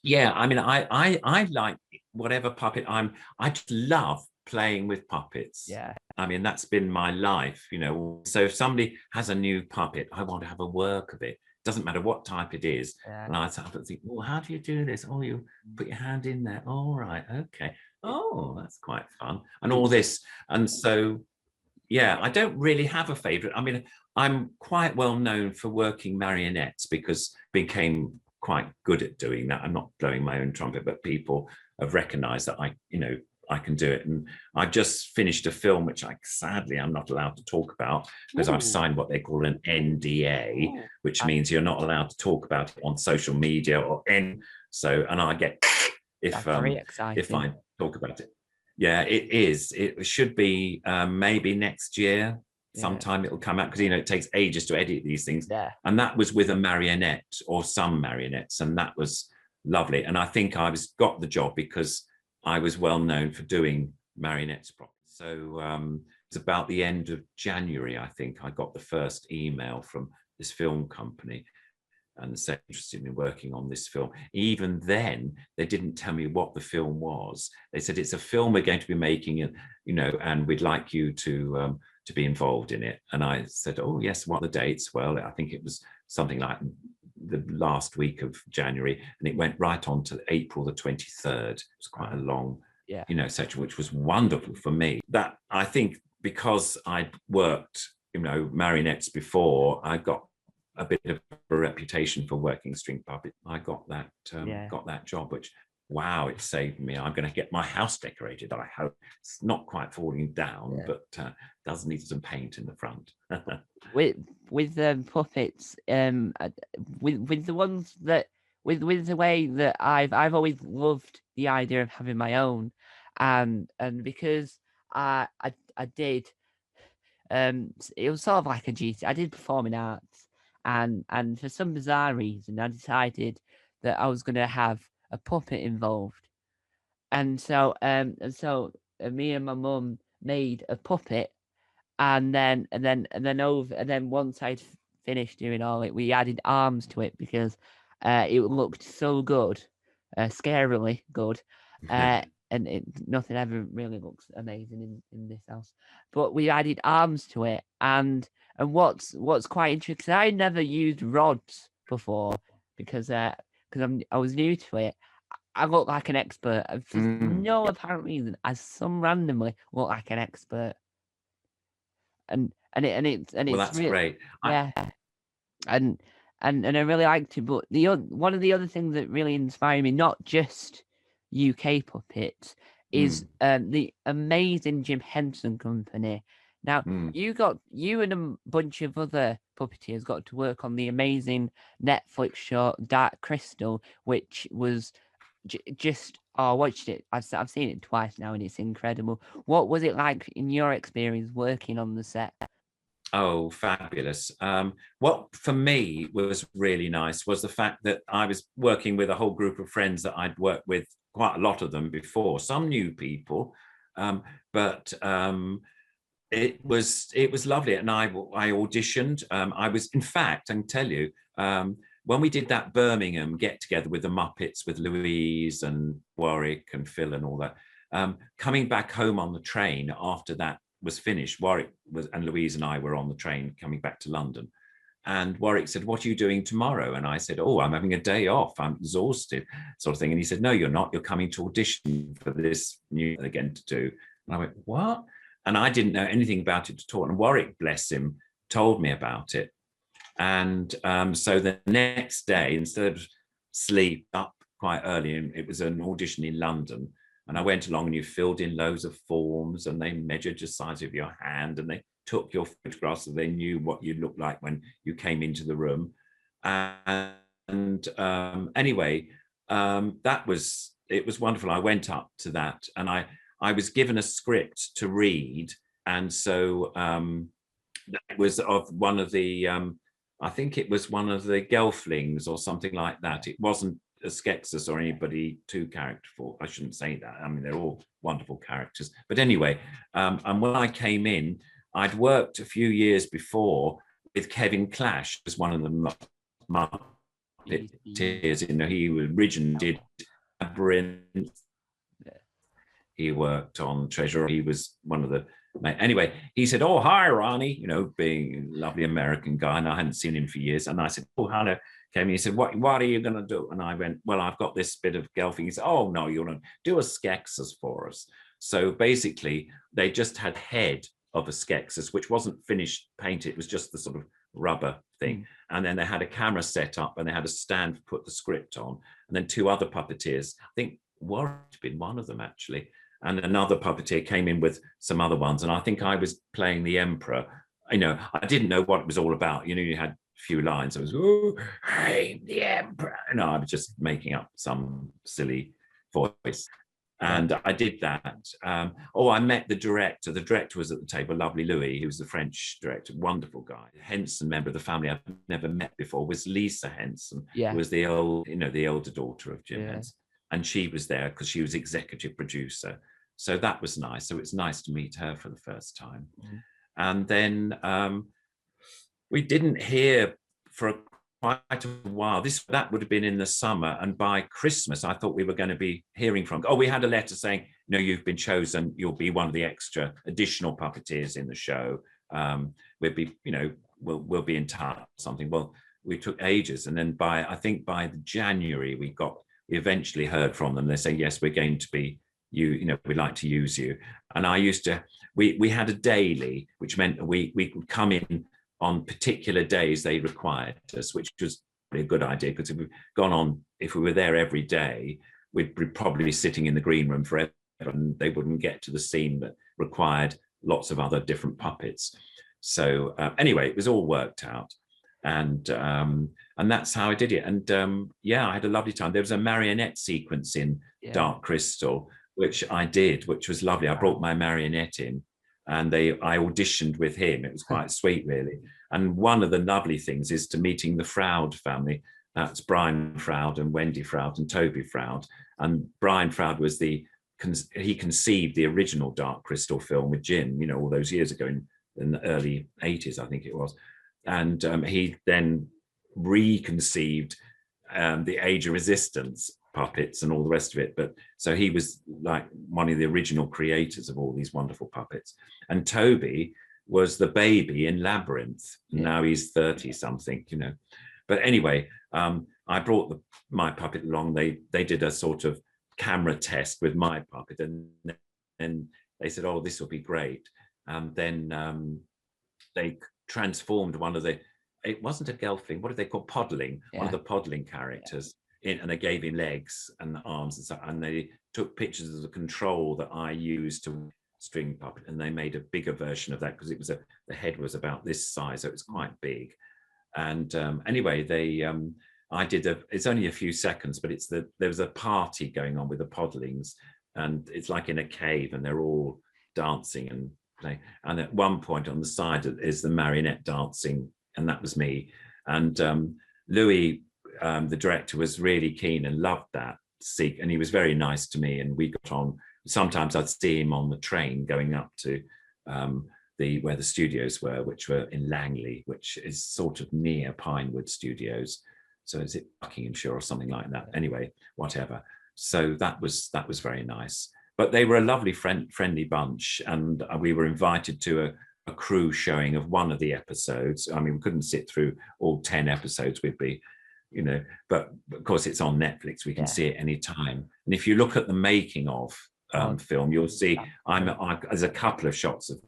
yeah, I mean, I like whatever puppet I just love playing with puppets. Yeah. I mean, that's been my life, you know. So if somebody has a new puppet, I want to have a work of it. Doesn't matter what type it is. Yeah. And I start to think, well, how do you do this? Oh, you put your hand in there. All right, okay. Oh, that's quite fun. And all this. And so, yeah, I don't really have a favorite. I mean, I'm quite well known for working marionettes because I became quite good at doing that. I'm not blowing my own trumpet, but people have recognized that I can do it. And I just finished a film, which sadly I'm not allowed to talk about because I've signed what they call an NDA, which means you're not allowed to talk about it on social media or and I get if I talk about it. Yeah, it is. It should be maybe next year. Sometime it'll come out because it takes ages to edit these things. Yeah. And that was with a marionette or some marionettes, and that was lovely. And I think I got the job because I was well known for doing marionettes properly. So it's about the end of January, I think, I got the first email from this film company and said interested in working on this film. Even then, they didn't tell me what the film was. They said it's a film we're going to be making, and we'd like you to be involved in it. And I said, oh yes, what are the dates? Well, I think it was something like the last week of January, and it went right on to April the 23rd. It was quite a long, section, which was wonderful for me. That I think because I'd worked, marionettes before, I got a bit of a reputation for working string puppet. I got that job, which, wow, it saved me. I'm going to get my house decorated. I hope it's not quite falling down, but does need some paint in the front. with puppets, with the ones that with the way that I've always loved the idea of having my own, and because I did, it was sort of like a GT. I did performing arts, and for some bizarre reason, I decided that I was going to have a puppet involved, and so me and my mum made a puppet. And then once I'd finished doing all it, we added arms to it because it looked so good, scarily good, and nothing ever really looks amazing in this house. But we added arms to it, and what's quite interesting, because I never used rods before because I was new to it. I look like an expert. For no apparent reason, I randomly look like an expert. And it's well, that's really, great. Yeah, and I really liked it. But one of the other things that really inspired me, not just UK puppets, is the amazing Jim Henson Company. Now you and a bunch of other puppeteers got to work on the amazing Netflix show Dark Crystal, which was just Oh, I watched it. I've seen it twice now, and it's incredible. What was it like in your experience working on the set? Oh, fabulous. What for me was really nice was the fact that I was working with a whole group of friends that I'd worked with, quite a lot of them before, some new people, um, but it was lovely. And I auditioned. I was, in fact, I can tell you, when we did that Birmingham get together with the Muppets, with Louise and Warwick and Phil and all that, coming back home on the train after that was finished, Warwick was, and Louise and I were on the train coming back to London. And Warwick said, "What are you doing tomorrow?" And I said, "Oh, I'm having a day off. I'm exhausted," sort of thing. And he said, "No, you're not. You're coming to audition for this new again to do." And I went, "What?" And I didn't know anything about it at all. And Warwick, bless him, told me about it. And so the next day, instead of sleep, up quite early, and it was an audition in London. And I went along and you filled in loads of forms and they measured the size of your hand and they took your photographs so they knew what you looked like when you came into the room. And anyway, it was wonderful. I went up to that and I was given a script to read. And so it was of one of the, I think it was one of the Gelflings or something like that. It wasn't a Skeksis or anybody too characterful. I shouldn't say that. I mean, they're all wonderful characters. But anyway, and when I came in, I'd worked a few years before with Kevin Clash as one of the Muppeteers. You know, he originally did Labyrinth. He worked on Treasure. He was one of the anyway, he said, "Oh, hi, Ronnie," you know, being a lovely American guy, and I hadn't seen him for years. And I said, "Oh, hello." Came, he said, what are you going to do? And I went, "Well, I've got this bit of Gelfing." He said, "Oh, no, you're not. Do a Skeksis for us." So basically, they just had head of a Skeksis, which wasn't finished painted. It was just the sort of rubber thing. And then they had a camera set up and they had a stand to put the script on. And then two other puppeteers, I think Warren had been one of them actually, and another puppeteer came in with some other ones. And I think I was playing the Emperor. You know, I didn't know what it was all about. You know, you had a few lines. I was, "Oh, hey, the Emperor." No, I was just making up some silly voice. And I did that. I met the director. The director was at the table, lovely Louis, who was the French director, wonderful guy. Henson, member of the family I've never met before, was Lisa Henson, who was the elder daughter of Jim Henson. And she was there because she was executive producer. So that was nice. So it's nice to meet her for the first time. And then we didn't hear for quite a while. That would have been in the summer. And by Christmas, I thought we were going to be hearing from. We had a letter saying, "No, you've been chosen. You'll be one of the extra additional puppeteers in the show. We'll be, we'll be in touch." Something. Well, we took ages, and then I think by January we eventually heard from them. They say, "Yes, we're going to be we'd like to use you." And I used to, we had a daily, which meant we could come in on particular days they required us, which was a good idea, because if we were there every day, we'd probably be sitting in the green room forever and they wouldn't get to the scene that required lots of other different puppets. So anyway, it was all worked out. And that's how I did it. And I had a lovely time. There was a marionette sequence in Dark Crystal, which I did, which was lovely. I brought my marionette in and I auditioned with him. It was quite sweet, really. And one of the lovely things is to meeting the Froud family. That's Brian Froud and Wendy Froud and Toby Froud. And Brian Froud was he conceived the original Dark Crystal film with Jim, all those years ago in the early 80s, I think it was. And he then reconceived the Age of Resistance puppets and all the rest of it. But so he was like one of the original creators of all these wonderful puppets. And Toby was the baby in Labyrinth. Now he's 30 something, But anyway, I brought my puppet along. They did a sort of camera test with my puppet, and they said, "Oh, this will be great." And then they transformed one of it wasn't a Gelfling, what did they call Podling? One of the Podling characters in, and they gave him legs and arms and stuff. And they took pictures of the control that I used to string puppet, and they made a bigger version of that because the head was about this size, so it was quite big. And anyway, I did it's only a few seconds, but there was a party going on with the podlings, and it's like in a cave, and they're all dancing and playing. And at one point on the side is the marionette dancing, and that was me. And Louis, the director, was really keen and loved that. And he was very nice to me, and we got on. Sometimes I'd see him on the train going up to where the studios were, which were in Langley, which is sort of near Pinewood Studios. So is it Buckinghamshire or something like that? Anyway, whatever. So that was very nice. But they were a lovely, friendly bunch, and we were invited to a crew showing of one of the episodes. I mean, we couldn't sit through all 10 episodes. We'd be, but of course it's on Netflix. We can see it anytime. And if you look at the making of film, you'll see there's a couple of shots of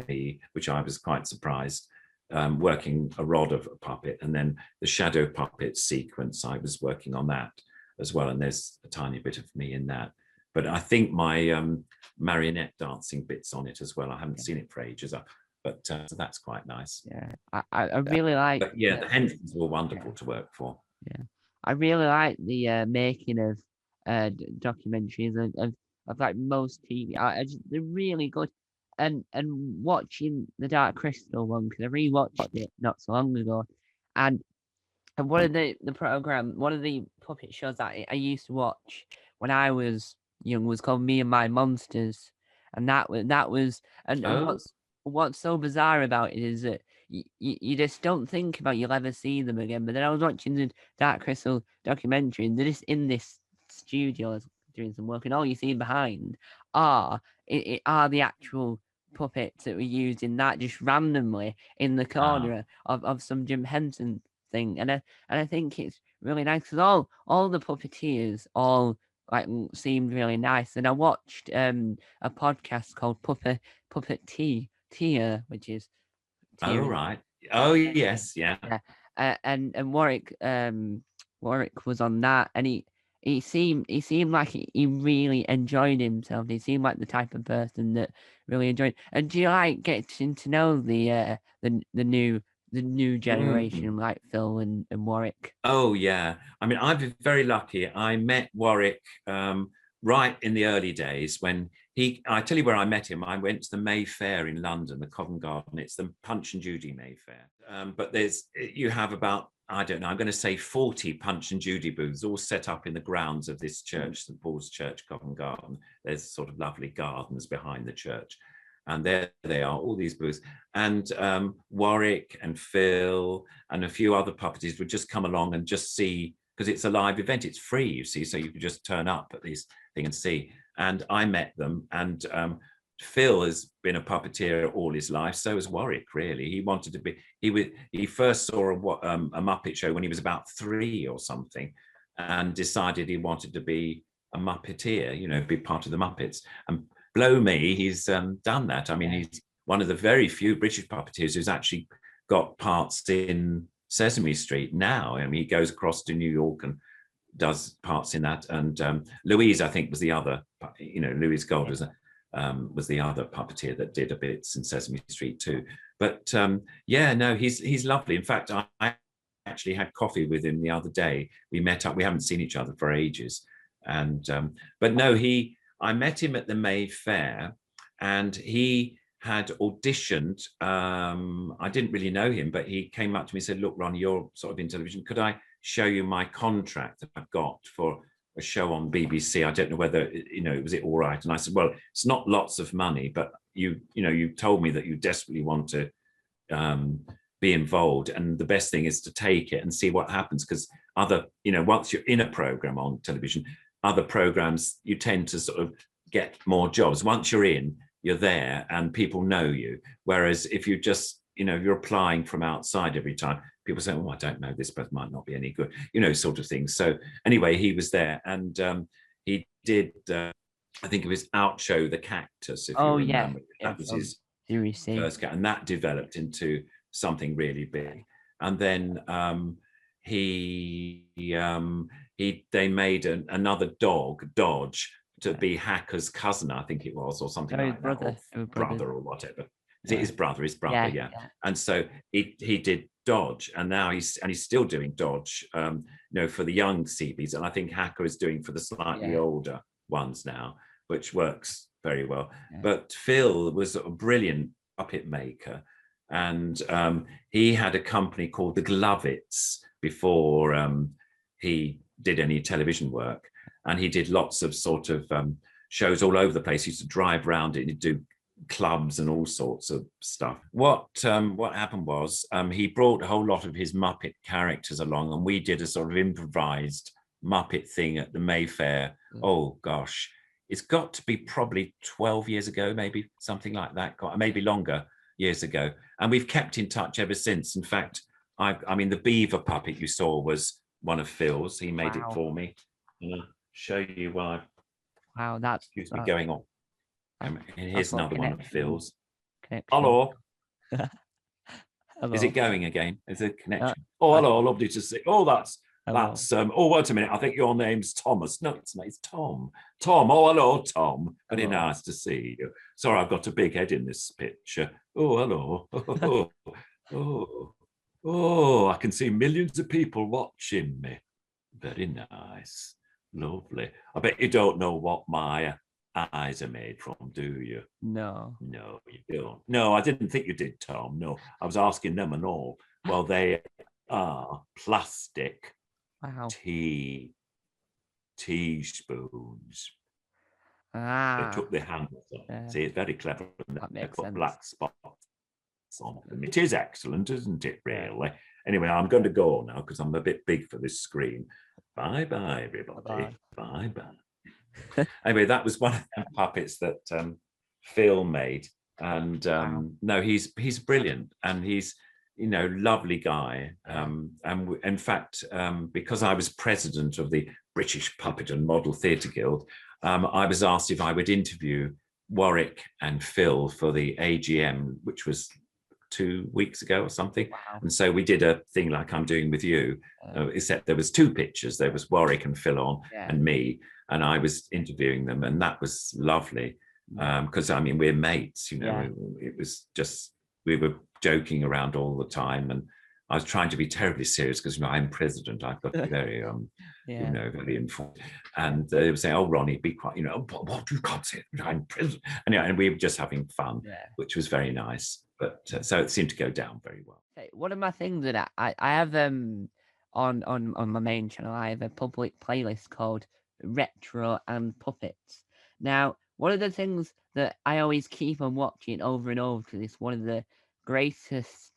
me, which I was quite surprised, working a rod of a puppet, and then the shadow puppet sequence, I was working on that as well. And there's a tiny bit of me in that. But I think my marionette dancing bits on it as well. I haven't seen it for ages, but so that's quite nice. Yeah, I really like. But yeah, the Hensons were wonderful to work for. Yeah, I really like the making of documentaries of like most TV. They're really good. And watching the Dark Crystal one, because I rewatched it not so long ago, and one of the puppet shows that I used to watch when I was young was called Me and My Monsters, and that was and what's so bizarre about it is that you just don't think about you'll ever see them again. But then I was watching the Dark Crystal documentary, and they're just in this studio doing some work, and all you see behind are the actual puppets that were used in that, just randomly in the corner of some Jim Henson thing. And I think it's really nice because all the puppeteers all like seemed really nice. And I watched a podcast called Puppeteer, which is right. Oh yes, yeah. And Warwick was on that, and he seemed like he really enjoyed himself. He seemed like the type of person that really enjoyed. And do you like getting to know the new generation, like Phil and Warwick? Oh yeah, I mean, I've been very lucky. I met Warwick right in the early days when I tell you where I met him. I went to the Mayfair in London, the Covent Garden. It's the Punch and Judy Mayfair. But you have about, I don't know, I'm going to say 40 Punch and Judy booths all set up in the grounds of this church, St. Paul's Church, Covent Garden. There's sort of lovely gardens behind the church. And there they are, all these booths. And Warwick and Phil and a few other puppeteers would just come along and just see, because it's a live event, it's free, you see, so you could just turn up at this thing and see. And I met them, and Phil has been a puppeteer all his life. So has Warwick, really. He wanted to be, he first saw a Muppet show when he was about 3 or something, and decided he wanted to be a Muppeteer, be part of the Muppets. And blow me, he's done that. I mean, he's one of the very few British puppeteers who's actually got parts in Sesame Street now. I mean, he goes across to New York and does parts in that. And Louise, I think, was the other, Louise Gold was the other puppeteer that did a bit in Sesame Street too. But he's lovely. In fact, I actually had coffee with him the other day. We met up. We haven't seen each other for ages. And but no, I met him at the Mayfair, and he had auditioned. I didn't really know him, but he came up to me and said, "Look, Ronnie, you're sort of in television. Could I show you my contract that I've got for a show on BBC? I don't know whether, was it all right?" And I said, "Well, it's not lots of money, but you told me that you desperately want to be involved, and the best thing is to take it and see what happens, because once you're in a program on television, other programs, you tend to sort of get more jobs. Once you're in, you're there and people know you. Whereas if you just, if you're applying from outside every time, people say, "Oh, I don't know, this person might not be any good," sort of thing. So anyway, he was there, and he did, I think it was Outshow the Cactus, if you remember. That was his first cat, and that developed into something really big. And then they made another dog, Dodge, to be Hacker's cousin, I think it was, or something like that, or brother or whatever. Is it his brother? His brother, yeah. And so he did Dodge, and now he's still doing Dodge. for the young CBs, and I think Hacker is doing for the slightly older ones now, which works very well. But Phil was a brilliant puppet maker, and he had a company called the Glovets before he did any television work, and he did lots of sort of shows all over the place. He used to drive around it and do clubs and all sorts of stuff. What happened was he brought a whole lot of his Muppet characters along, and we did a sort of improvised Muppet thing at the Mayfair. Oh gosh, it's got to be probably 12 years ago, maybe something like that, maybe longer years ago. And we've kept in touch ever since. In fact, I mean, the beaver puppet you saw was one of Phil's. He made it for me. I'll show you why. Wow, that's excuse me going on. And here's another one of Phil's. Hello. Is it going again? Is it connection? Hello, lovely to see. That's wait a minute. I think your name's Thomas. No, it's not. It's Tom. Hello, Tom. Very nice to see you. Sorry, I've got a big head in this picture. Hello. I can see millions of people watching me. Very nice. Lovely. I bet you don't know what my eyes are made from, do you? No, you don't. No, I didn't think you did, Tom. No, I was asking them and all. Well, they are plastic teaspoons. They took their handles off. See, it's very clever. They put black spots on them. It is excellent, isn't it, really? Anyway, I'm going to go now because I'm a bit big for this screen. Bye-bye, everybody. Bye-bye. Anyway, that was one of the puppets that Phil made. And no, he's brilliant. And he's, lovely guy. And in fact, because I was president of the British Puppet and Model Theatre Guild, I was asked if I would interview Warwick and Phil for the AGM, which was 2 weeks ago or something. And so we did a thing like I'm doing with you, except there was 2 pictures. There was Warwick and Phil on and me, and I was interviewing them, and that was lovely because I mean we're mates, it was just, we were joking around all the time, and I was trying to be terribly serious because I'm president. I've got to be very very informed. And they were saying, "Oh, Ronnie, be quiet. What you can't say. I'm president." And we were just having fun, which was very nice. But so it seemed to go down very well. One of my things that I have on my main channel, I have a public playlist called Retro and Puppets. Now, one of the things that I always keep on watching over and over, because it's one of the greatest,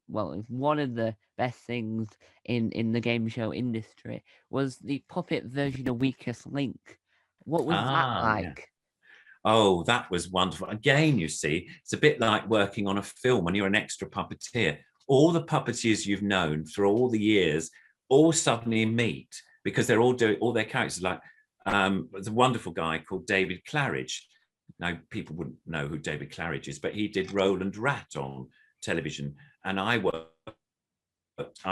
well, it's one of the best things in the game show industry, was the puppet version of Weakest Link. What was that like? Yeah. Oh, that was wonderful. Again, you see, it's a bit like working on a film when you're an extra puppeteer. All the puppeteers you've known for all the years all suddenly meet because they're all doing all their characters. Like there's a wonderful guy called David Claridge. Now, people wouldn't know who David Claridge is, but he did Roland Rat on television. And I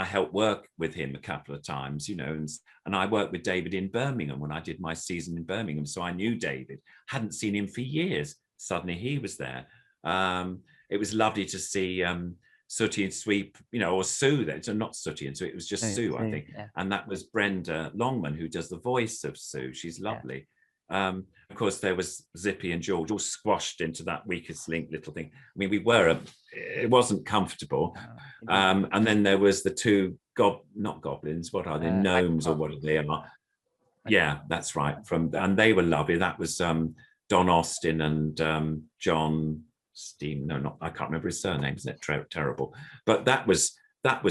helped work with him a couple of times, and I worked with David in Birmingham when I did my season in Birmingham. So I knew David, hadn't seen him for years. Suddenly he was there. It was lovely to see Sooty and Sweep, or Sue then. So not Sooty and Sweep, it was just Sue, I think. Yeah. And that was Brenda Longman, who does the voice of Sue. She's lovely. Yeah. Of course, there was Zippy and George all squashed into that Weakest Link little thing. I mean, it wasn't comfortable. And then there was the 2 not goblins, what are they? Gnomes or what are they? Yeah, that's right. And they were lovely. That was Don Austin and John Steam. No, I can't remember his surname. Isn't it terrible? But that was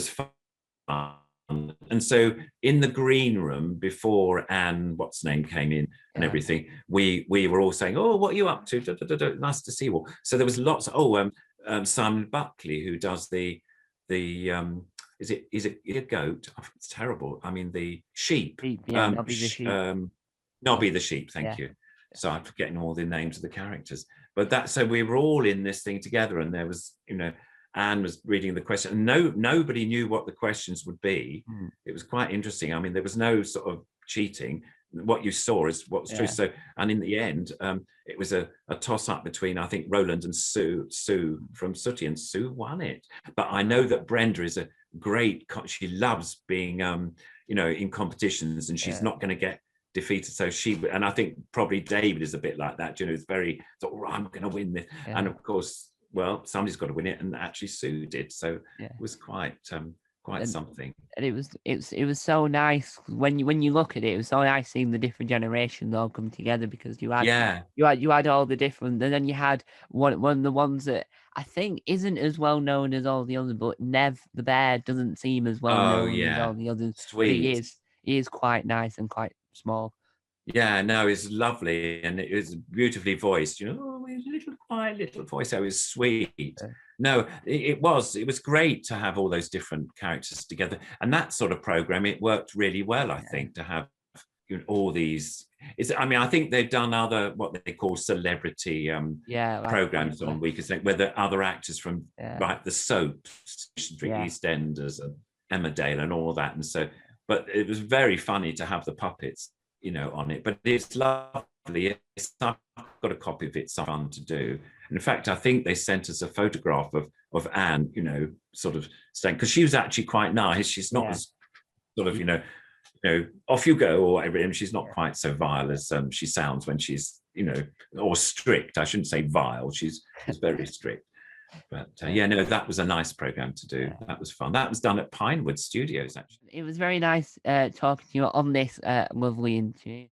fun. And so in the green room before Anne, what's name, came in and everything, we were all saying, "Oh, what are you up to? Nice to see you all." So there was lots. Simon Buckley, who does the is it a goat? Oh, it's terrible. I mean the sheep. Nobby the sheep. Nobby the sheep. Thank you. So I'm forgetting all the names of the characters. But so we were all in this thing together, and there was Anne was reading the question, and nobody knew what the questions would be. It was quite interesting. I mean, there was no sort of cheating. What you saw is what's true. So, and in the end, it was a toss-up between, I think, Roland and Sue from Sooty, and Sue won it. But I know that Brenda is a great. She loves being, you know, in competitions, and she's Yeah. not going to get defeated. So and I think probably David is a bit like that. You know, it's very sort of, I'm going to win this, Yeah. and of course, well, somebody's got to win it, and actually Sue did. So Yeah. it was quite something. And it was so nice when you look at it. It was so nice seeing the different generations all come together, because you had all the different, and then you had one of the ones that I think isn't as well known as all the others, but Nev the bear doesn't seem as well Oh known as yeah, all the others, but sweet. he is quite nice and quite small. Yeah, no, it's lovely, and it was beautifully voiced. You know, oh, his little quiet little voice. That was sweet. Yeah. No, it was great to have all those different characters together, and that sort of program, it worked really well. I think to have, you know, all these. I mean, I think they've done other what they call celebrity Like, programs on Weekend Slate, where the other actors from the soaps, EastEnders and Emmerdale and all that, and so. But it was very funny to have the puppets, you know, on it. But it's lovely. I've got a copy of it. It's fun to do. And in fact, I think they sent us a photograph of Anne, you know, sort of saying, because she was actually quite nice. She's not as sort of, you know, off you go or whatever. And she's not quite so vile as she sounds when she's, you know, or strict. I shouldn't say vile. She's very strict. But no, that was a nice program to do. That was fun. That was done at Pinewood Studios, actually. It was very nice talking to you on this lovely interview.